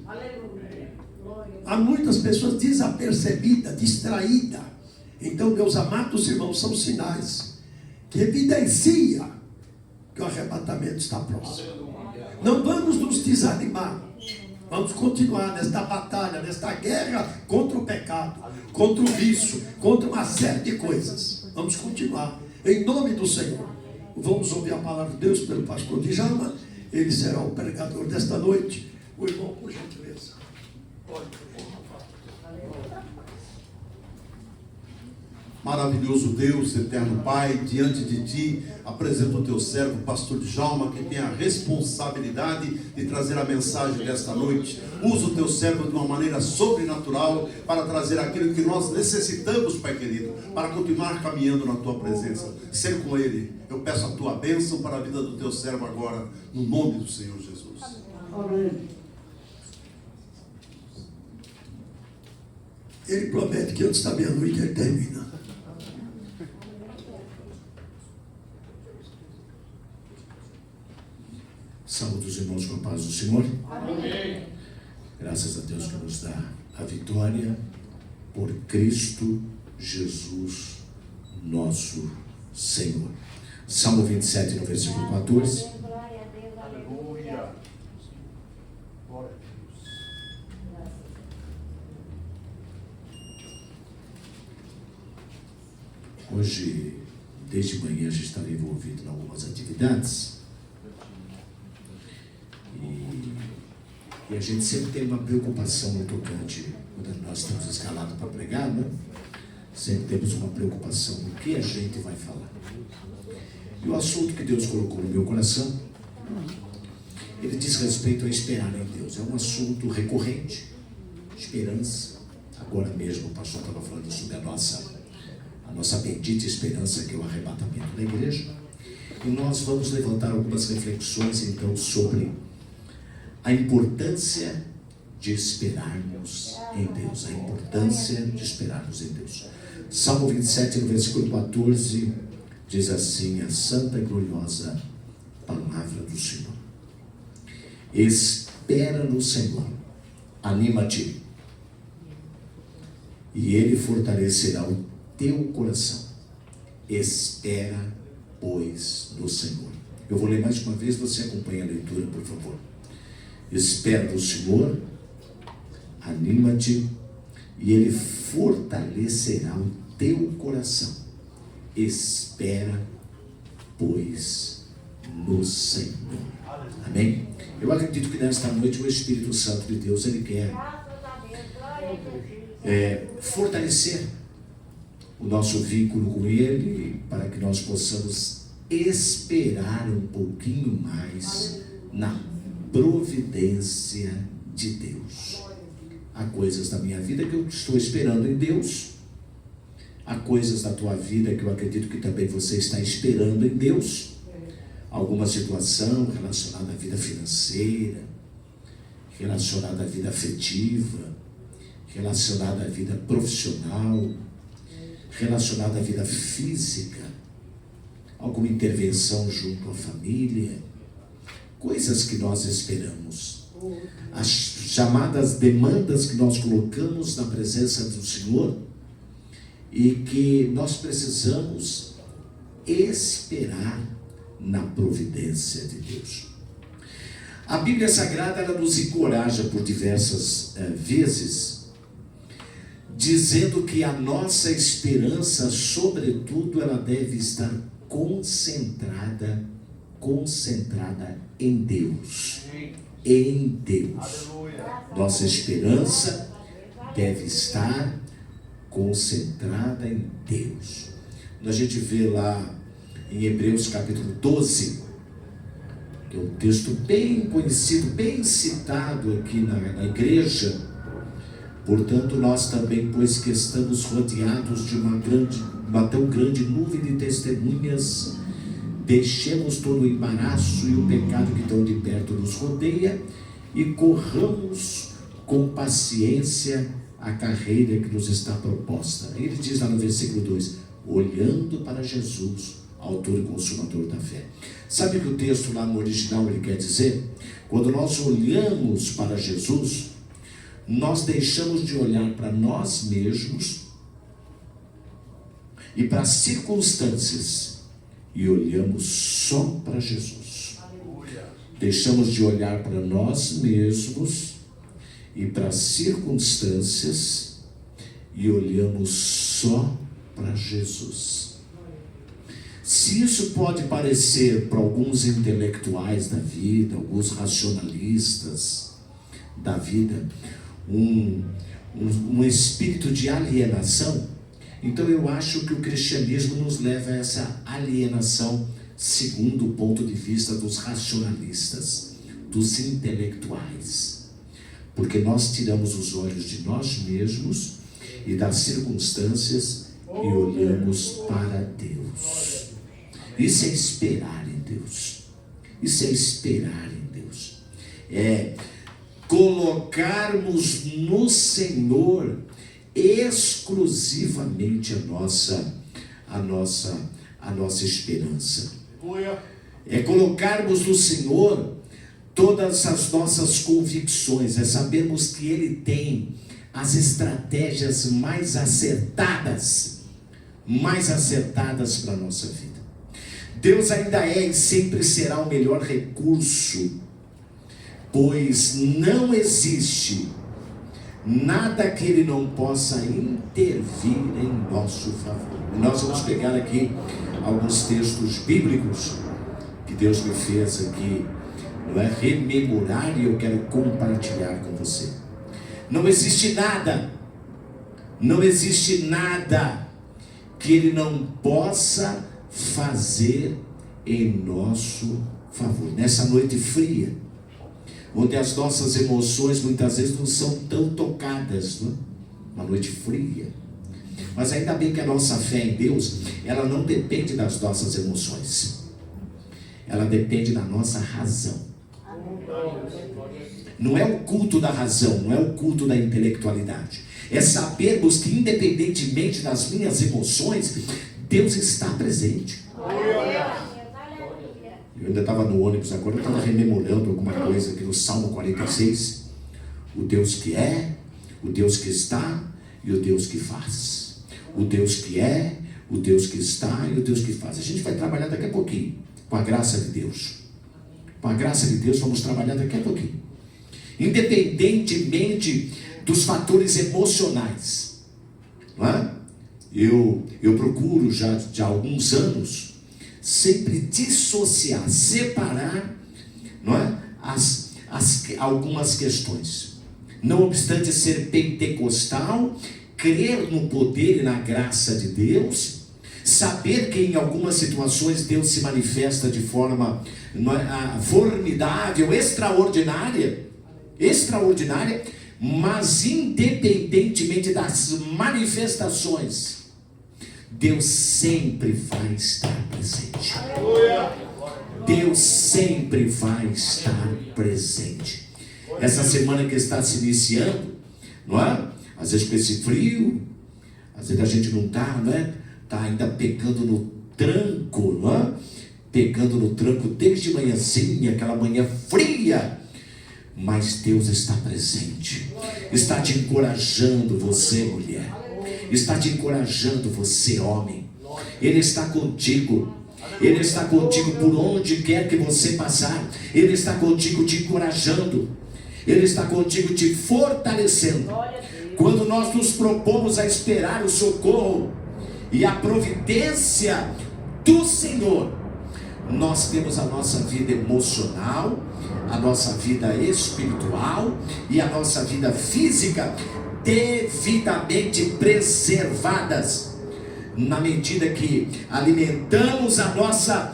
Há muitas pessoas desapercebidas, distraídas. Então, meus amados irmãos, são sinais que evidenciam que o arrebatamento está próximo. Não vamos nos desanimar. Vamos continuar nesta batalha, nesta guerra contra o pecado, contra o vício, contra uma série de coisas. Vamos continuar, em nome do Senhor. Vamos ouvir a palavra de Deus pelo pastor Djalma. Ele será o pregador desta noite. O irmão, por gentileza. Maravilhoso Deus, eterno Pai, diante de Ti apresento o Teu servo, pastor Djalma, que tem a responsabilidade de trazer a mensagem desta noite. Usa o Teu servo de uma maneira sobrenatural para trazer aquilo que nós necessitamos, Pai querido, para continuar caminhando na Tua presença. Ser com Ele, eu peço a Tua bênção para a vida do Teu servo agora, no nome do Senhor Jesus. Amém. Ele promete que antes da meia-noite ele termina. Saúde os irmãos com a paz do Senhor. Amém. Graças a Deus que nos dá a vitória por Cristo Jesus, nosso Senhor. Salmo 27, no versículo 14. Aleluia. Hoje, desde manhã, a gente estava envolvido em algumas atividades. E a gente sempre tem uma preocupação no tocante, quando nós estamos escalados para pregar, né? Sempre temos uma preocupação no que a gente vai falar. E o assunto que Deus colocou no meu coração, ele diz respeito a esperar em Deus. É um assunto recorrente, esperança. Agora mesmo o pastor estava falando sobre a nossa bendita esperança, que é o arrebatamento da igreja. E nós vamos levantar algumas reflexões então sobre a importância de esperarmos em Deus. A importância de esperarmos em Deus. Salmo 27, no versículo 14, diz assim: a santa e gloriosa palavra do Senhor. Espera no Senhor, anima-te, e Ele fortalecerá o teu coração. Espera, pois, no Senhor. Eu vou ler mais uma vez, você acompanha a leitura, por favor. Espera no Senhor, anima-te, e Ele fortalecerá o teu coração. Espera, pois, no Senhor. Amém? Eu acredito que nesta noite o Espírito Santo de Deus, Ele quer fortalecer o nosso vínculo com Ele, para que nós possamos esperar um pouquinho mais na providência de Deus. Há coisas da minha vida que eu estou esperando em Deus, há coisas da tua vida que eu acredito que também você está esperando em Deus, alguma situação relacionada à vida financeira, relacionada à vida afetiva, relacionada à vida profissional, relacionada à vida física, alguma intervenção junto à família, coisas que nós esperamos, as chamadas demandas que nós colocamos na presença do Senhor e que nós precisamos esperar na providência de Deus. A Bíblia Sagrada, ela nos encoraja por diversas vezes, dizendo que a nossa esperança, sobretudo, ela deve estar concentrada em Deus. Em Deus. Nossa esperança deve estar concentrada em Deus. Quando a gente vê lá em Hebreus capítulo 12, que é um texto bem conhecido, bem citado aqui na igreja. Portanto, nós também, pois que estamos rodeados de uma tão grande nuvem de testemunhas, deixemos todo o embaraço e o pecado que tão de perto nos rodeia e corramos com paciência a carreira que nos está proposta. Ele diz lá no versículo 2, olhando para Jesus, autor e consumador da fé. Sabe o que o texto lá no original ele quer dizer? Quando nós olhamos para Jesus, nós deixamos de olhar para nós mesmos e para as circunstâncias e olhamos só para Jesus. Deixamos de olhar para nós mesmos e para as circunstâncias e olhamos só para Jesus. Se isso pode parecer para alguns intelectuais da vida, alguns racionalistas da vida, um espírito de alienação, então eu acho que o cristianismo nos leva a essa alienação segundo o ponto de vista dos racionalistas, dos intelectuais, porque nós tiramos os olhos de nós mesmos e das circunstâncias e olhamos para Deus. Isso é esperar em Deus. Isso é esperar em Deus. É colocarmos no Senhor exclusivamente a nossa esperança. É colocarmos no Senhor todas as nossas convicções, é sabermos que Ele tem as estratégias mais acertadas para a nossa vida. Deus ainda é e sempre será o melhor recurso, pois não existe nada que Ele não possa intervir em nosso favor. E nós vamos pegar aqui alguns textos bíblicos que Deus me fez aqui, não é, rememorar, e eu quero compartilhar com você. Não existe nada que Ele não possa fazer em nosso favor. Nessa noite fria, onde as nossas emoções muitas vezes não são tão tocadas, não? Uma noite fria, mas ainda bem que a nossa fé em Deus, ela não depende das nossas emoções, ela depende da nossa razão. Não é o culto da razão, não é o culto da intelectualidade, é sabermos que independentemente das minhas emoções, Deus está presente. Eu ainda estava no ônibus agora, eu estava rememorando alguma coisa aqui no Salmo 46. O Deus que é, o Deus que está e o Deus que faz. O Deus que é, o Deus que está e o Deus que faz. A gente vai trabalhar daqui a pouquinho, com a graça de Deus. Com a graça de Deus vamos trabalhar daqui a pouquinho. Independentemente dos fatores emocionais, não é? Eu procuro já de alguns anos sempre dissociar, separar, não é? algumas questões. Não obstante ser pentecostal, crer no poder e na graça de Deus, saber que em algumas situações Deus se manifesta de forma formidável, extraordinária, mas independentemente das manifestações, Deus sempre vai estar presente. Deus sempre vai estar presente. Essa semana que está se iniciando, não é? Às vezes com esse frio, às vezes a gente não está, não é? Está ainda pegando no tranco, não é? Pegando no tranco desde manhãzinha, aquela manhã fria. Mas Deus está presente, está te encorajando você, mulher, está te encorajando você, homem. Ele está contigo, Ele está contigo por onde quer que você passar. Ele está contigo te encorajando, Ele está contigo te fortalecendo. Quando nós nos propomos a esperar o socorro e a providência do Senhor, nós temos a nossa vida emocional, a nossa vida espiritual e a nossa vida física devidamente preservadas, na medida que alimentamos a nossa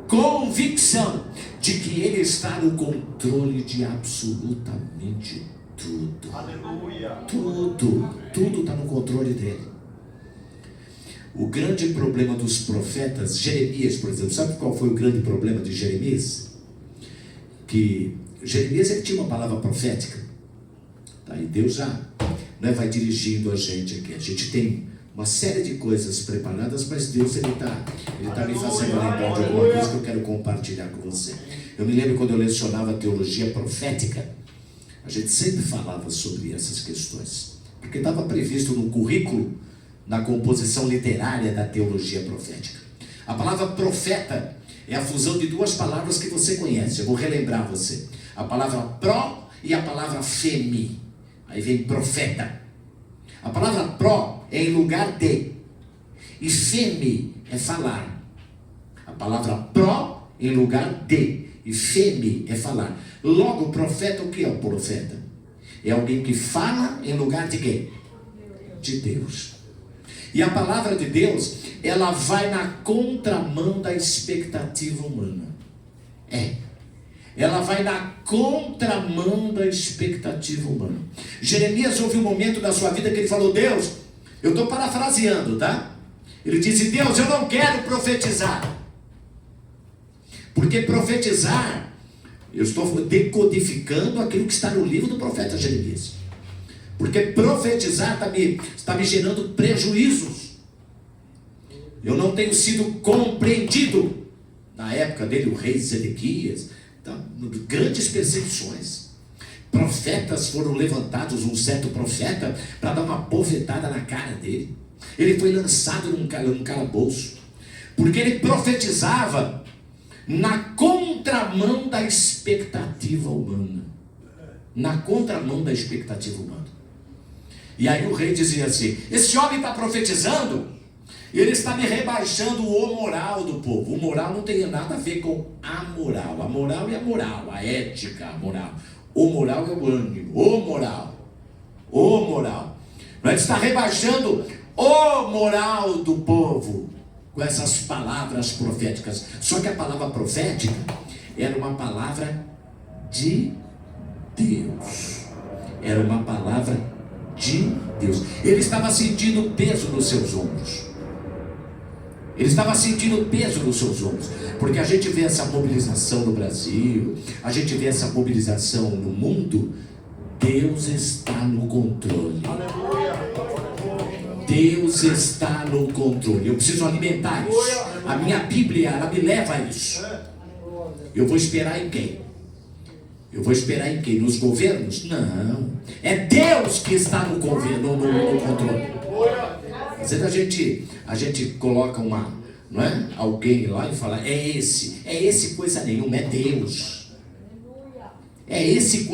convicção de que Ele está no controle de absolutamente tudo. Aleluia. Tudo está no controle dele. O grande problema dos profetas, Jeremias, por exemplo, sabe qual foi o grande problema de Jeremias? Que Jeremias, ele tinha uma palavra profética, tá? E Deus já, né, vai dirigindo a gente aqui. A gente tem uma série de coisas preparadas, mas Deus ele tá me fazendo lembrar de alguma coisa que eu quero compartilhar com você. Eu me lembro quando eu lecionava teologia profética, a gente sempre falava sobre essas questões, porque estava previsto no currículo, na composição literária da teologia profética. A palavra profeta é a fusão de duas palavras que você conhece. Eu vou relembrar você. A palavra pró e a palavra femi. Aí vem profeta. A palavra pró é em lugar de, e femi é falar. A palavra pró em lugar de, e femi é falar. Logo, profeta, o que é o profeta? É alguém que fala em lugar de quê? De Deus. E a palavra de Deus, ela vai na contramão da expectativa humana. Ela vai na contramão da expectativa humana. Jeremias houve um momento da sua vida que ele falou: Deus, eu estou parafraseando, tá? Ele disse: Deus, eu não quero profetizar. Porque profetizar, eu estou decodificando aquilo que está no livro do profeta Jeremias. Porque profetizar está me gerando prejuízos. Eu não tenho sido compreendido. Na época dele, o rei Zedequias, grandes perseguições. Profetas foram levantados, um certo profeta, para dar uma bofetada na cara dele. Ele foi lançado num calabouço, porque ele profetizava na contramão da expectativa humana. Na contramão da expectativa humana. E aí o rei dizia assim: esse homem está profetizando, ele está me rebaixando o moral do povo. O moral não tem nada a ver com a moral. A moral é a moral, a ética, a moral. O moral é o ânimo, o moral. Ele está rebaixando o moral do povo com essas palavras proféticas. Só que a palavra profética era uma palavra de Deus. Era uma palavra de Deus. Ele estava sentindo peso nos seus ombros. Porque a gente vê essa mobilização no Brasil, a gente vê essa mobilização no mundo. Deus está no controle. Deus está no controle. Eu preciso alimentar isso. A minha Bíblia, ela me leva a isso. Eu vou esperar em quem? Nos governos? Não. É Deus que está no governo, no controle. Às vezes a gente coloca não é? Alguém lá e fala: é esse coisa nenhuma, é Deus. É esse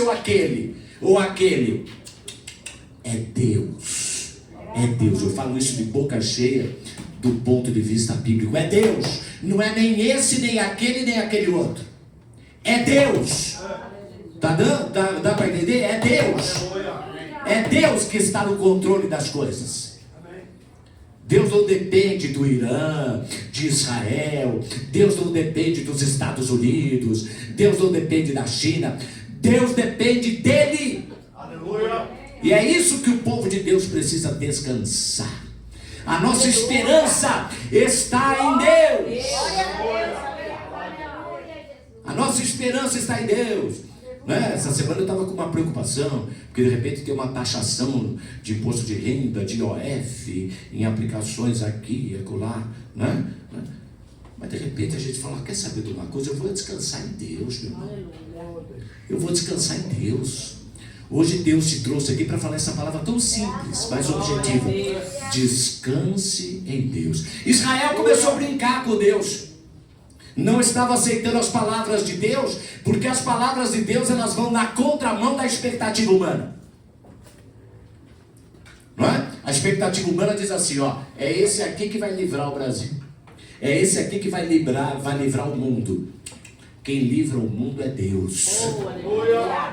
ou aquele. É Deus. Eu falo isso de boca cheia do ponto de vista bíblico. É Deus. Não é nem esse, nem aquele outro. É Deus. Dá para entender? É Deus. É Deus que está no controle das coisas. Deus não depende do Irã, de Israel. Deus não depende dos Estados Unidos. Deus não depende da China. Deus depende dele. Aleluia. E é isso que o povo de Deus precisa descansar. A nossa esperança está em Deus. A nossa esperança está em Deus. Né? Essa semana eu estava com uma preocupação, porque de repente tem uma taxação de imposto de renda, de IOF, em aplicações aqui e acolá, né? Mas de repente a gente fala, quer saber de uma coisa? Eu vou descansar em Deus, meu irmão. Eu vou descansar em Deus. Hoje Deus te trouxe aqui para falar essa palavra tão simples, mas objetiva. Descanse em Deus. Israel começou a brincar com Deus. Não estava aceitando as palavras de Deus, porque as palavras de Deus elas vão na contramão da expectativa humana. Não é? A expectativa humana diz assim, ó, é esse aqui que vai livrar o Brasil. É esse aqui que vai livrar o mundo. Quem livra o mundo é Deus.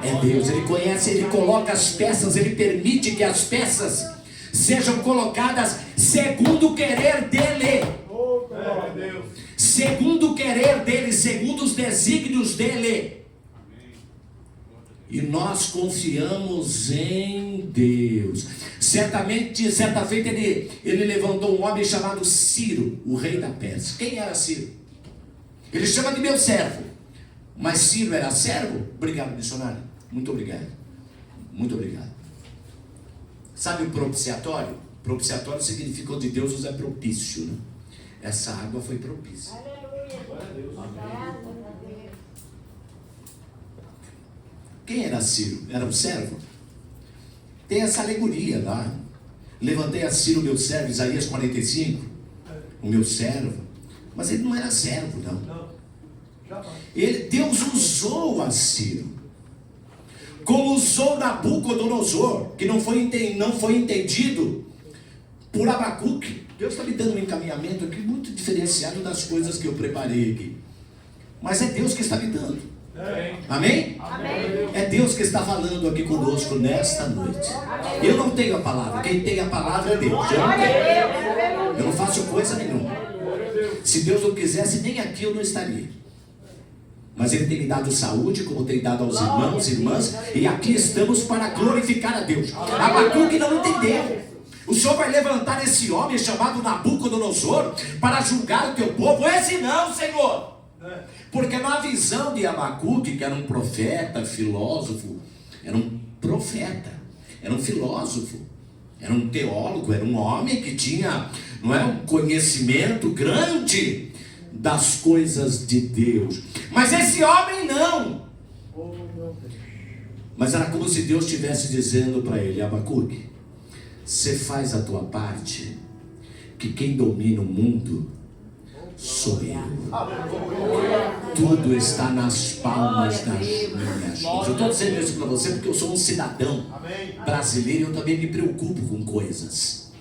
É Deus. Ele conhece, ele coloca as peças, ele permite que as peças sejam colocadas segundo o querer dele. Segundo o querer dele, segundo os desígnios dele. E nós confiamos em Deus. Certa feita ele levantou um homem chamado Ciro, o rei da Pérsia. Quem era Ciro? Ele chama de meu servo. Mas Ciro era servo? Obrigado, missionário. Muito obrigado. Muito obrigado. Sabe o propiciatório? Propiciatório significa onde Deus nos é propício, né? Essa água foi propícia. Quem era Ciro? Era um servo? Tem essa alegoria lá. Levantei a Ciro, meu servo, Isaías 45. O meu servo. Mas ele não era servo, não. Deus usou a Ciro. Como usou Nabucodonosor, que não foi entendido por Abacuque. Deus está me dando um encaminhamento aqui muito diferenciado das coisas que eu preparei aqui. Mas é Deus que está me dando. Amém? Amém? É Deus que está falando aqui conosco nesta noite. Eu não tenho a palavra. Quem tem a palavra é Deus. Eu não faço coisa nenhuma. Se Deus não quisesse, nem aqui eu não estaria. Mas Ele tem me dado saúde, como tem dado aos irmãos e irmãs. E aqui estamos para glorificar a Deus. Abacuque não entendeu. O Senhor vai levantar esse homem chamado Nabucodonosor para julgar o teu povo. Esse não, Senhor. Porque na visão de Abacuque, que era um profeta, filósofo, era um profeta, era um filósofo, era um teólogo, era um homem que tinha, não é, um conhecimento grande das coisas de Deus. Mas esse homem não. Mas era como se Deus estivesse dizendo para ele, Abacuque, você faz a tua parte, que quem domina o mundo sou eu. Tudo está nas palmas das minhas mãos. Eu estou dizendo isso para você porque eu sou um cidadão brasileiro e eu também me preocupo com coisas.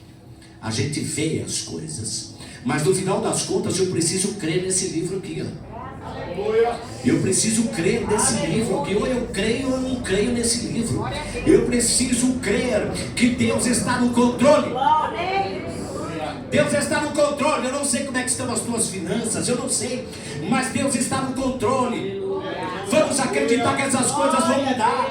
A gente vê as coisas, mas no final das contas eu preciso crer nesse livro aqui, ó. Eu preciso crer nesse livro aqui. Ou eu creio ou eu não creio nesse livro. Eu preciso crer que Deus está no controle. Deus está no controle. Eu não sei como é que estão as tuas finanças, eu não sei, mas Deus está no controle. Vamos acreditar que essas coisas vão mudar,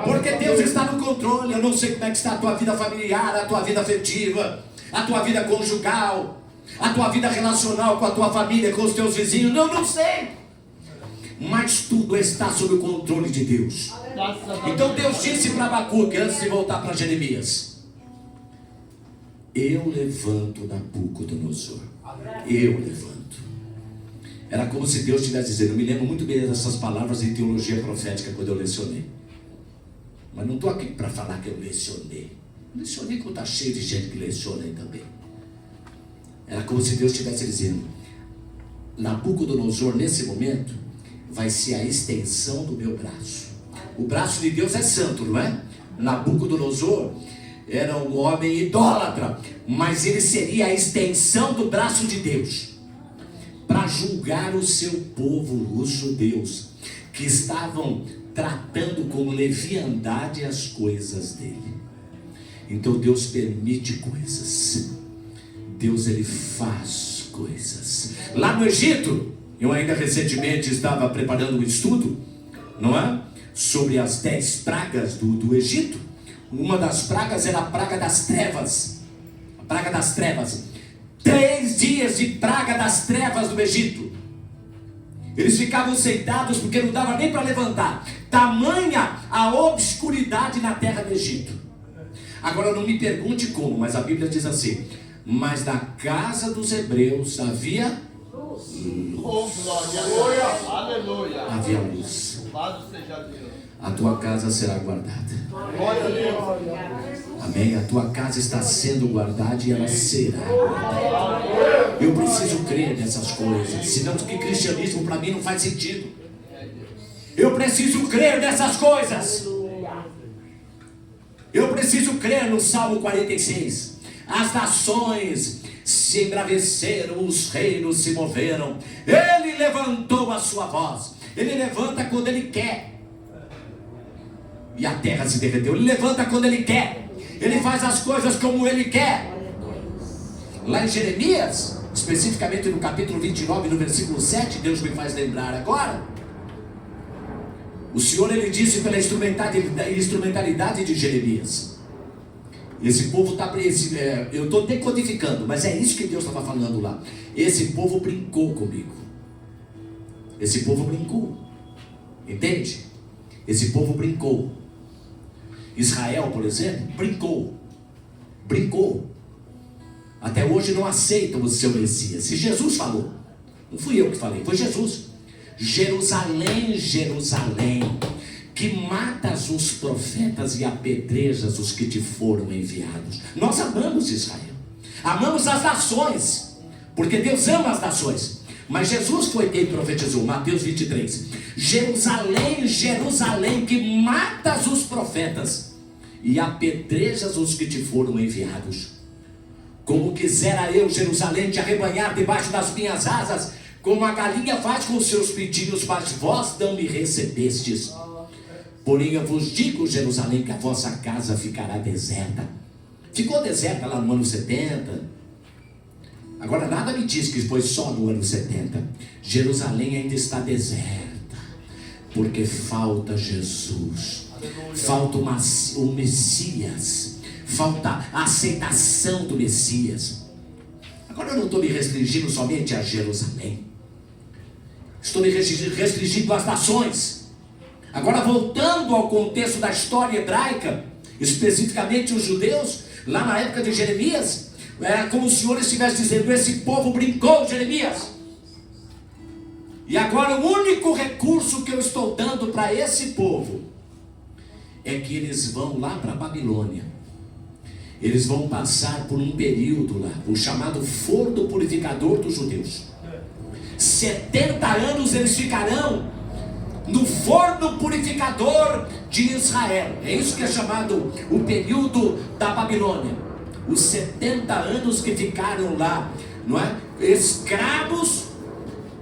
porque Deus está no controle. Eu não sei como é que está a tua vida familiar, a tua vida afetiva, a tua vida conjugal, a tua vida relacional com a tua família, com os teus vizinhos. Eu não sei, mas tudo está sob o controle de Deus. Então Deus disse para Abacuque, antes de voltar para Jeremias, eu levanto Nabucodonosor. Eu levanto. Era como se Deus estivesse dizendo, eu me lembro muito bem dessas palavras em teologia profética quando eu lecionei. Mas não estou aqui para falar que eu lecionei. Lecionei quando está cheio de gente que leciona aí também. Era como se Deus estivesse dizendo, Nabucodonosor nesse momento vai ser a extensão do meu braço. O braço de Deus é santo, não é? Nabucodonosor era um homem idólatra, mas ele seria a extensão do braço de Deus para julgar o seu povo, os judeus, que estavam tratando com leviandade as coisas dele. Então Deus permite coisas. Deus, ele faz coisas. Lá no Egito, eu ainda recentemente estava preparando um estudo, não é? Sobre as 10 pragas do Egito. Uma das pragas era a praga das trevas. A praga das trevas. 3 dias de praga das trevas no Egito. Eles ficavam sentados porque não dava nem para levantar. Tamanha a obscuridade na terra do Egito. Agora não me pergunte como, mas a Bíblia diz assim: mas na casa dos hebreus havia luz. Aleluia. Havia luz. Louvado seja Deus. A tua casa será guardada. Amém? A tua casa está sendo guardada e ela será guardada. Eu preciso crer nessas coisas, senão que cristianismo para mim não faz sentido. Eu preciso crer nessas coisas. Eu preciso crer no Salmo 46. As nações se embraveceram, os reinos se moveram. Ele levantou a sua voz. Ele levanta quando ele quer. E a terra se derreteu. Ele levanta quando ele quer. Ele faz as coisas como ele quer. Lá em Jeremias, especificamente no capítulo 29, no versículo 7, Deus me faz lembrar agora. O Senhor, ele disse pela instrumentalidade de Jeremias: esse povo está... eu estou decodificando, mas é isso que Deus estava falando lá. Esse povo brincou comigo. Esse povo brincou. Entende? Esse povo brincou. Israel, por exemplo, brincou. Até hoje não aceitam o seu Messias. Se Jesus falou, não fui eu que falei, foi Jesus. Jerusalém, Jerusalém, que matas os profetas e apedrejas os que te foram enviados. Nós amamos Israel, amamos as nações, porque Deus ama as nações. Mas Jesus foi quem profetizou, Mateus 23. Jerusalém, Jerusalém, que matas os profetas e apedrejas os que te foram enviados. Como quisera eu, Jerusalém, te arrebanhar debaixo das minhas asas, como a galinha faz com os seus pintinhos, mas vós não me recebestes. Porém eu vos digo, Jerusalém, que a vossa casa ficará deserta. Ficou deserta lá no ano 70. Agora nada me diz que foi só no ano 70. Jerusalém ainda está deserta, porque falta Jesus. Falta o Messias. Falta a aceitação do Messias. Agora eu não estou me restringindo somente a Jerusalém. Estou me restringindo às nações. Agora voltando ao contexto da história hebraica, especificamente os judeus, lá na época de Jeremias, era como se o Senhor estivesse dizendo: esse povo brincou, Jeremias. E agora o único recurso que eu estou dando para esse povo é que eles vão lá para a Babilônia. Eles vão passar por um período lá, o chamado forno purificador dos judeus. 70 anos eles ficarão no forno purificador de Israel. É isso que é chamado o período da Babilônia. Os 70 anos que ficaram lá, não é? Escravos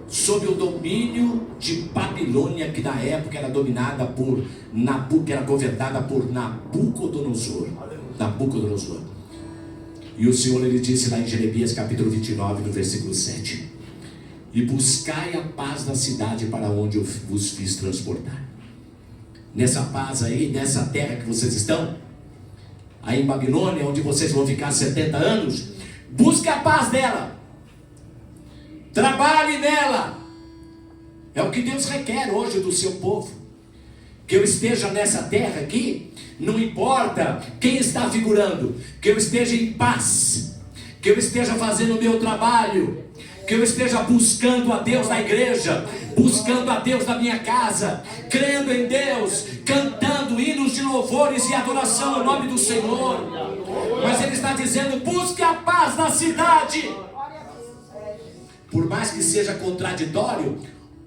sob o domínio de Babilônia, que na época era dominada por que era governada por Nabucodonosor. E o Senhor, ele disse lá em Jeremias capítulo 29, no versículo 7: e buscai a paz da cidade para onde eu vos fiz transportar. Nessa paz aí, nessa terra que vocês estão, aí em Babilônia, onde vocês vão ficar 70 anos, busque a paz dela, trabalhe nela. É o que Deus requer hoje do seu povo. Que eu esteja nessa terra aqui, não importa quem está figurando, que eu esteja em paz, que eu esteja fazendo o meu trabalho, que eu esteja buscando a Deus na igreja, buscando a Deus na minha casa, crendo em Deus, cantando hinos de louvores e adoração ao nome do Senhor. Mas Ele está dizendo: busque a paz na cidade. Por mais que seja contraditório,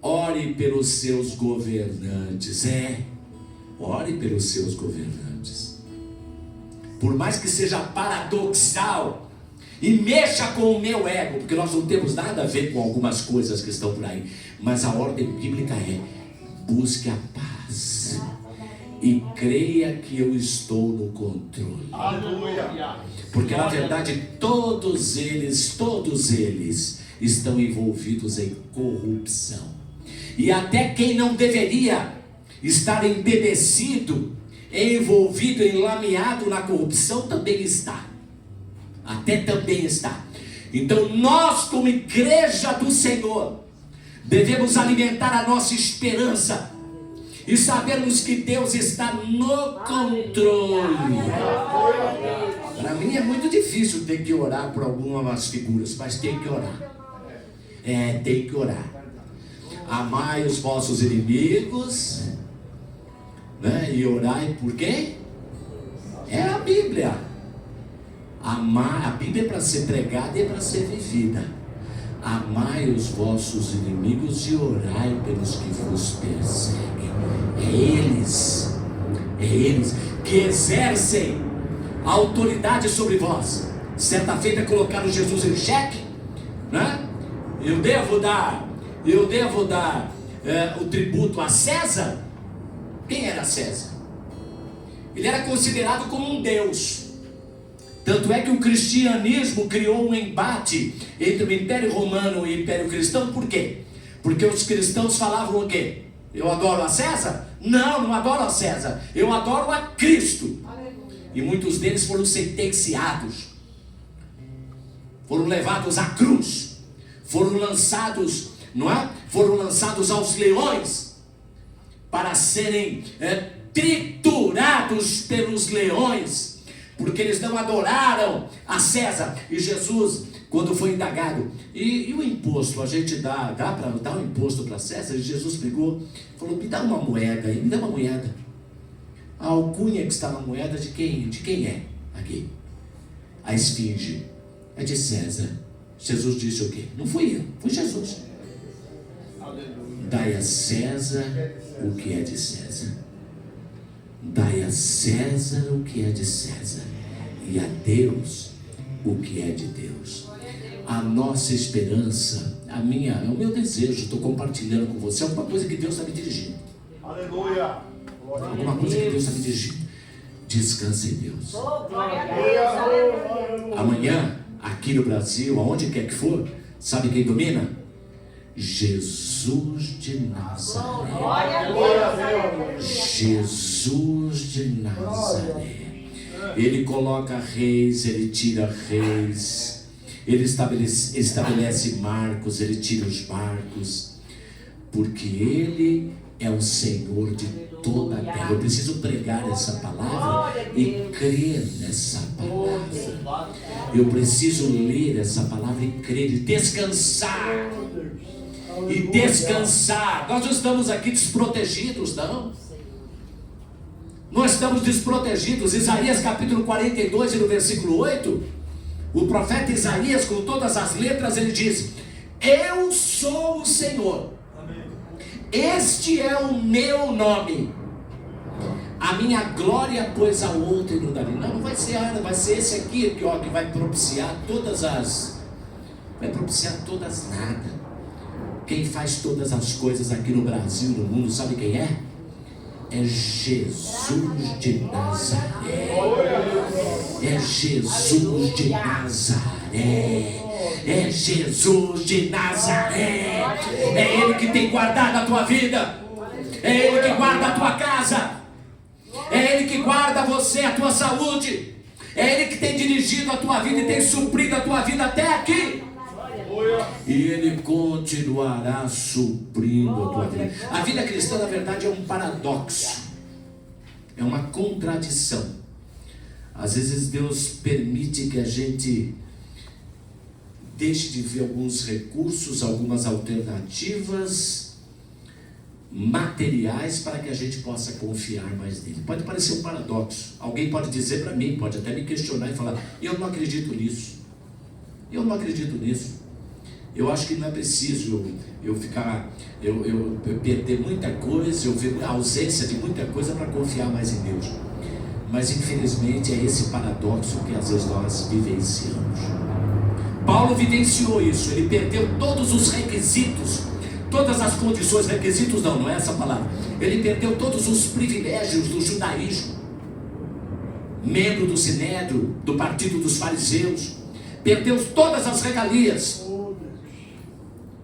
ore pelos seus governantes. Ore pelos seus governantes. Por mais que seja paradoxal e mexa com o meu ego, porque nós não temos nada a ver com algumas coisas que estão por aí, mas a ordem bíblica é: busque a paz. paz. E creia que eu estou no controle. Aleluia. Porque na verdade todos eles estão envolvidos em corrupção. E até quem não deveria estar embebecido, envolvido, enlameado na corrupção, também está. Até também está. Então nós, como igreja do Senhor, devemos alimentar a nossa esperança e sabermos que Deus está no controle. Para mim é muito difícil ter que orar por algumas figuras, mas tem que orar. Tem que orar. Amai os vossos inimigos, né? E orai por quem? É a Bíblia. Amar, a Bíblia é para ser pregada e é para ser vivida. Amai os vossos inimigos e orai pelos que vos perseguem. É eles que exercem a autoridade sobre vós. Certa feita colocaram Jesus em xeque, né? Eu devo dar o tributo a César. Quem era César? Ele era considerado como um deus. Tanto é que o cristianismo criou um embate entre o Império Romano e o Império Cristão. Por quê? Porque os cristãos falavam o quê? Eu adoro a César? Não adoro a César. Eu adoro a Cristo. E muitos deles foram sentenciados. Foram levados à cruz. Foram lançados, não é? Foram lançados aos leões para serem triturados pelos leões. Porque eles não adoraram a César. E Jesus, quando foi indagado, e o imposto, a gente dá para dar um imposto para César? E Jesus pegou, falou, me dá uma moeda aí, me dá uma moeda. A alcunha que está na moeda de quem é? Aqui. A esfinge é de César. Jesus disse o quê? Não fui eu, foi Jesus. Dai a César o que é de César. Dai a César o que é de César, e a Deus o que é de Deus. A nossa esperança, o meu desejo, estou compartilhando com você, alguma coisa que Deus está me dirigindo. Aleluia. Alguma coisa que Deus está me dirigindo. Descanse em Deus. Amanhã, aqui no Brasil, aonde quer que for, sabe quem domina? Jesus de Nazaré. Jesus de Nazaré. Ele coloca reis, ele tira reis. Ele estabelece marcos, ele tira os marcos. Porque ele é o Senhor de toda a terra. Eu preciso pregar essa palavra e crer nessa palavra. Eu preciso ler essa palavra e crer e descansar. E descansar. Nós não estamos aqui desprotegidos, não. Nós estamos desprotegidos. Isaías capítulo 42 e no versículo 8, o profeta Isaías, com todas as letras, ele diz: eu sou o Senhor, este é o meu nome, a minha glória, pois a outra não darei. Não vai ser Ana, vai ser esse aqui que vai propiciar todas nada. Quem faz todas as coisas aqui no Brasil, no mundo, sabe quem é? É Jesus de Nazaré. É Jesus de Nazaré. É Jesus de Nazaré. É Ele que tem guardado a tua vida. É Ele que guarda a tua casa. É Ele que guarda você, a tua saúde. É Ele que tem dirigido a tua vida e tem suprido a tua vida até aqui. E Ele continuará suprindo a tua vida. A vida cristã, na verdade, é um paradoxo. É uma contradição. Às vezes Deus permite que a gente deixe de ver alguns recursos, algumas alternativas materiais para que a gente possa confiar mais nele. Pode parecer um paradoxo. Alguém pode dizer para mim, pode até me questionar e falar: eu não acredito nisso. Eu não acredito nisso. Eu acho que não é preciso eu perder muita coisa, eu ver a ausência de muita coisa para confiar mais em Deus. Mas infelizmente é esse paradoxo que às vezes nós vivenciamos. Paulo vivenciou isso. Ele perdeu todos os requisitos, todas as condições, requisitos não é essa palavra. Ele perdeu todos os privilégios do judaísmo. Membro do Sinédrio, do partido dos fariseus, perdeu todas as regalias.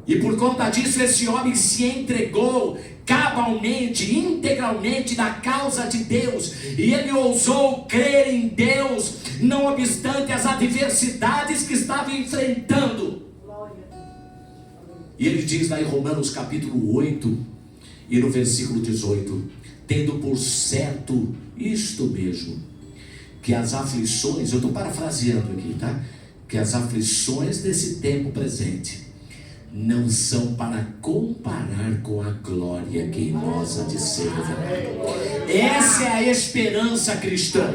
E por conta disso, esse homem se entregou cabalmente, integralmente na causa de Deus. E ele ousou crer em Deus, não obstante as adversidades que estava enfrentando. E ele diz lá em Romanos capítulo 8 e no versículo 18: tendo por certo isto mesmo, que as aflições, eu estou parafraseando aqui, tá? Que as aflições desse tempo presente não são para comparar com a glória que em nós há de ser revelada. Essa é a esperança cristã.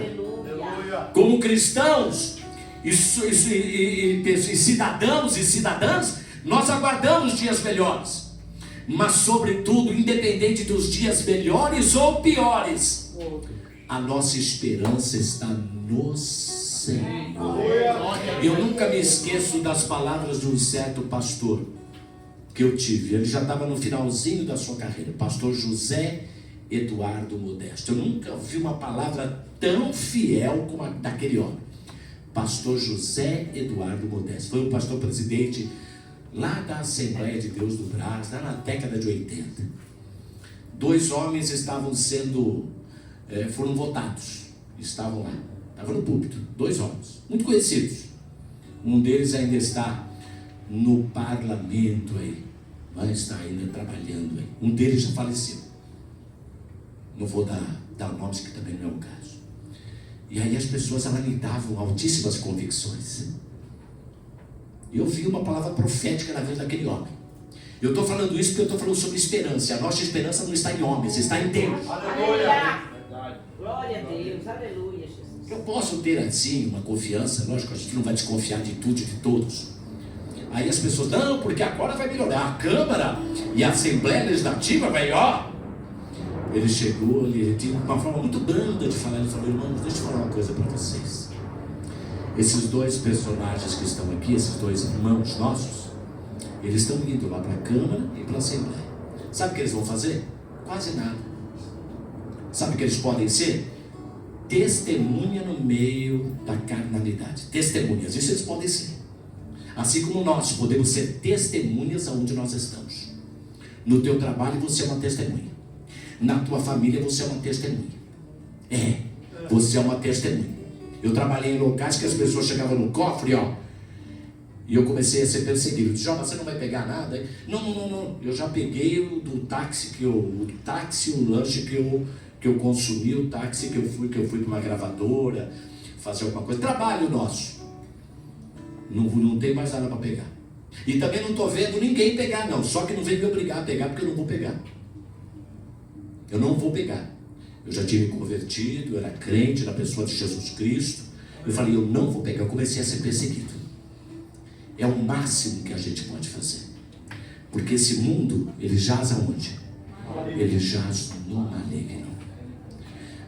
Como cristãos e cidadãos e cidadãs, nós aguardamos dias melhores, mas sobretudo, independente dos dias melhores ou piores, a nossa esperança está no Senhor. Eu nunca me esqueço das palavras de um certo pastor que eu tive. Ele já estava no finalzinho da sua carreira, pastor José Eduardo Modesto. Eu nunca vi uma palavra tão fiel como a daquele homem. Pastor José Eduardo Modesto foi um pastor presidente lá da Assembleia de Deus do Brás, lá na década de 80. 2 homens estavam foram votados, estavam lá, estavam no púlpito, 2 homens, muito conhecidos. Um deles ainda está no parlamento aí, mas está ainda trabalhando aí. Um deles já faleceu. Não vou dar nomes, que também não é o caso. E aí as pessoas davam altíssimas convicções. Eu vi uma palavra profética na vida daquele homem. Eu estou falando isso porque eu estou falando sobre esperança. A nossa esperança não está em homens, está em Deus. Aleluia! Glória a Deus, aleluia, Jesus. Eu posso ter assim uma confiança, lógico, a gente não vai desconfiar de tudo e de todos. Aí as pessoas, não, porque agora vai melhorar. A Câmara e a Assembleia Legislativa vai, ó. Ele chegou, ele tinha uma forma muito branda de falar. Ele falou: irmãos, deixa eu falar uma coisa para vocês. Esses 2 personagens que estão aqui, esses 2 irmãos nossos, eles estão indo lá para a Câmara e para a Assembleia. Sabe o que eles vão fazer? Quase nada. Sabe o que eles podem ser? Testemunha no meio da carnalidade. Testemunhas, isso eles podem ser. Assim como nós podemos ser testemunhas aonde nós estamos. No teu trabalho você é uma testemunha. Na tua família você é uma testemunha. Você é uma testemunha. Eu trabalhei em locais que as pessoas chegavam no cofre, ó, e eu comecei a ser perseguido. Eu disse: João, você não vai pegar nada? Não. Eu já peguei o táxi, o lanche que eu consumi, o táxi que eu fui para uma gravadora fazer alguma coisa. Trabalho nosso. Não tem mais nada para pegar. E também não estou vendo ninguém pegar, não. Só que não vem me obrigar a pegar, porque eu não vou pegar. Eu não vou pegar. Eu já tinha me convertido, eu era crente na pessoa de Jesus Cristo. Eu falei: eu não vou pegar. Eu comecei a ser perseguido. É o máximo que a gente pode fazer. Porque esse mundo, ele jaz aonde? Ele jaz no maligno.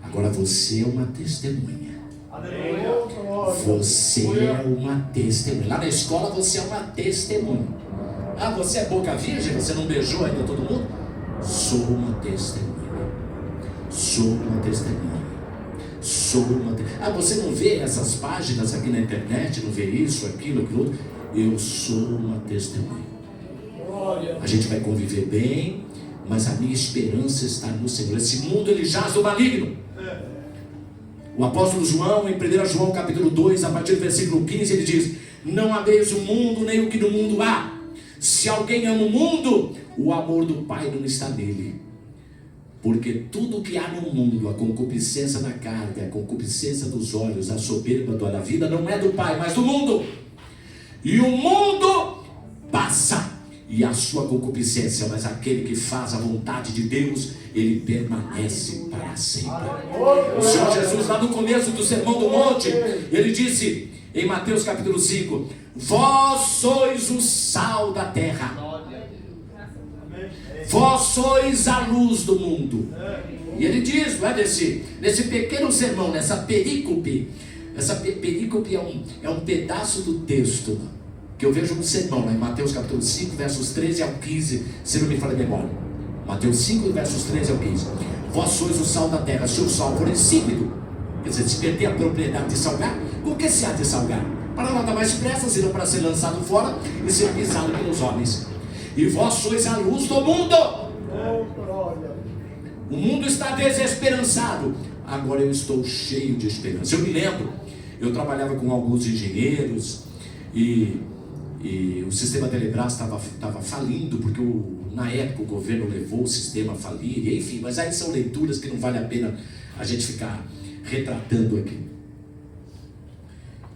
Agora você é uma testemunha. Você é uma testemunha. Lá na escola você é uma testemunha. Ah, você é boca virgem? Você não beijou ainda todo mundo? Sou uma testemunha. Sou uma testemunha. Ah, você não vê essas páginas aqui na internet? Não vê isso, aquilo, aquilo outro? Eu sou uma testemunha. A gente vai conviver bem, mas a minha esperança está no Senhor. Esse mundo, ele jaz no maligno. O apóstolo João, em 1 João capítulo 2, a partir do versículo 15, ele diz: não ameis o mundo, nem o que no mundo há. Se alguém ama o mundo, o amor do Pai não está nele. Porque tudo que há no mundo, a concupiscência da carne, a concupiscência dos olhos, a soberba da vida, não é do Pai, mas do mundo. E o mundo passa, e a sua concupiscência, mas aquele que faz a vontade de Deus, ele permanece para sempre. O Senhor Jesus, lá no começo do Sermão do Monte, ele disse em Mateus capítulo 5: vós sois o sal da terra, vós sois a luz do mundo. E ele diz, não é, nesse pequeno sermão, nessa perícope. Essa perícope é um pedaço do texto que eu vejo um sermão lá em Mateus capítulo 5, versos 13 ao 15, se não me falha a memória. Mateus 5, versos 13 ao 15. Vós sois o sal da terra, se o sal for insípido, quer dizer, se perder a propriedade de salgar, com que se há de salgar? Para nada mais pressa, senão para ser lançado fora e ser pisado pelos homens. E vós sois a luz do mundo. O mundo está desesperançado. Agora eu estou cheio de esperança. Eu me lembro, eu trabalhava com alguns engenheiros e o sistema Telebrás estava falindo, porque na época o governo levou o sistema a falir, e enfim, mas aí são leituras que não vale a pena a gente ficar retratando aqui.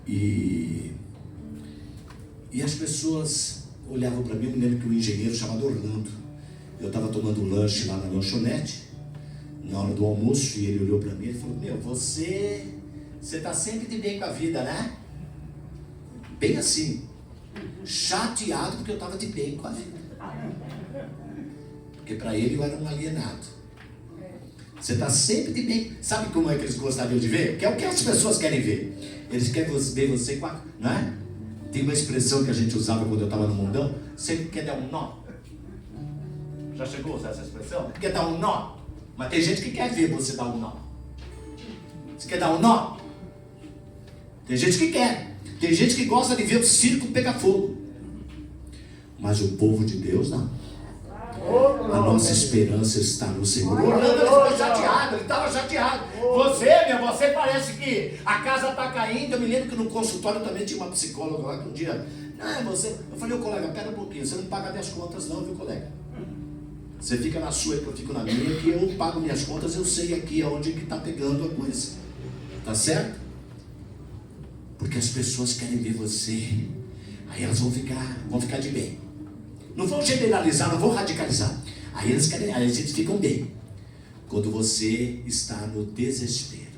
E as pessoas olhavam para mim. Eu me lembro que um engenheiro chamado Orlando, eu estava tomando lanche lá na lanchonete, na hora do almoço, e ele olhou para mim e falou: meu, você está sempre de bem com a vida, né? Bem assim, chateado porque eu estava de bem com a vida, porque para ele eu era um alienado. Você está sempre de bem. Sabe como é que eles gostariam de ver? Que é o que as pessoas querem ver. Eles querem ver você com a... Não é? Tem uma expressão que a gente usava quando eu estava no mundão: sempre quer dar um nó. Já chegou a usar essa expressão? Quer dar um nó. Mas tem gente que quer ver você dar um nó. Você quer dar um nó? Tem gente que quer. Tem gente que gosta de ver o circo pegar fogo. Mas o povo de Deus não. A nossa esperança está no Senhor. O Orlando ficou chateado, ele estava chateado. Você parece que a casa está caindo. Eu me lembro que no consultório também tinha uma psicóloga lá que um dia... Eu falei: ô colega, pera um pouquinho, você não paga minhas contas não, viu, colega? Você fica na sua que eu fico na minha, que eu pago minhas contas, eu sei aqui aonde que está pegando a coisa. Tá certo? Porque as pessoas querem ver você, aí elas vão ficar de bem. Não vão generalizar, não vão radicalizar. Aí eles ficam bem. Quando você está no desespero.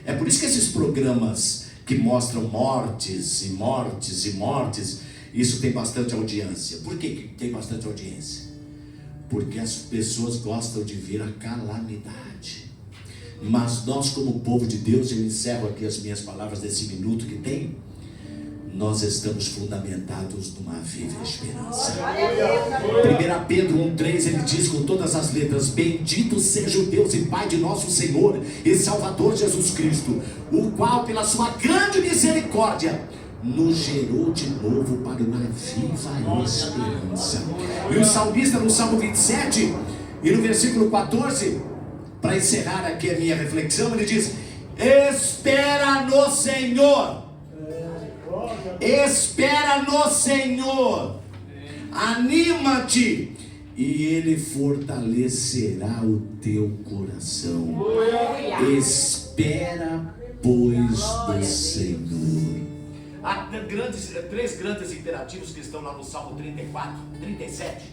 É por isso que esses programas que mostram mortes e mortes e mortes, isso tem bastante audiência. Por que tem bastante audiência? Porque as pessoas gostam de ver a calamidade. Mas nós, como povo de Deus, eu encerro aqui as minhas palavras desse minuto que tem. Nós estamos fundamentados numa viva esperança. 1 Pedro 1,3, ele diz com todas as letras: bendito seja o Deus e Pai de nosso Senhor e Salvador Jesus Cristo, o qual pela sua grande misericórdia nos gerou de novo para uma viva esperança. E o salmista no Salmo 27 e no versículo 14, para encerrar aqui a minha reflexão, ele diz: espera no Senhor. Espera no Senhor, anima-te, e Ele fortalecerá o teu coração. Espera, pois, do Senhor. Há três grandes imperativos que estão lá no Salmo 37.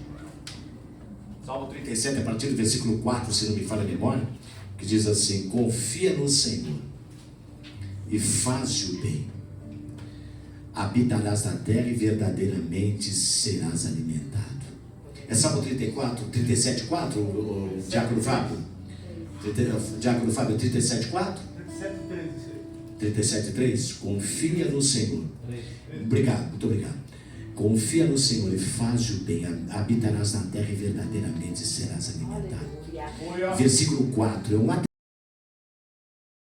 Salmo 37, a partir do versículo 4, se não me falha a memória, que diz assim: confia no Senhor e faz o bem. Habitarás na terra e verdadeiramente serás alimentado. É Salmo 37, 4, o Diácono Fábio? Diácono Fábio, 37, 4? 37, 3. Confia no Senhor. Obrigado, muito obrigado. Confia no Senhor e faz o bem. Habitarás na terra e verdadeiramente serás alimentado. Versículo 4. É uma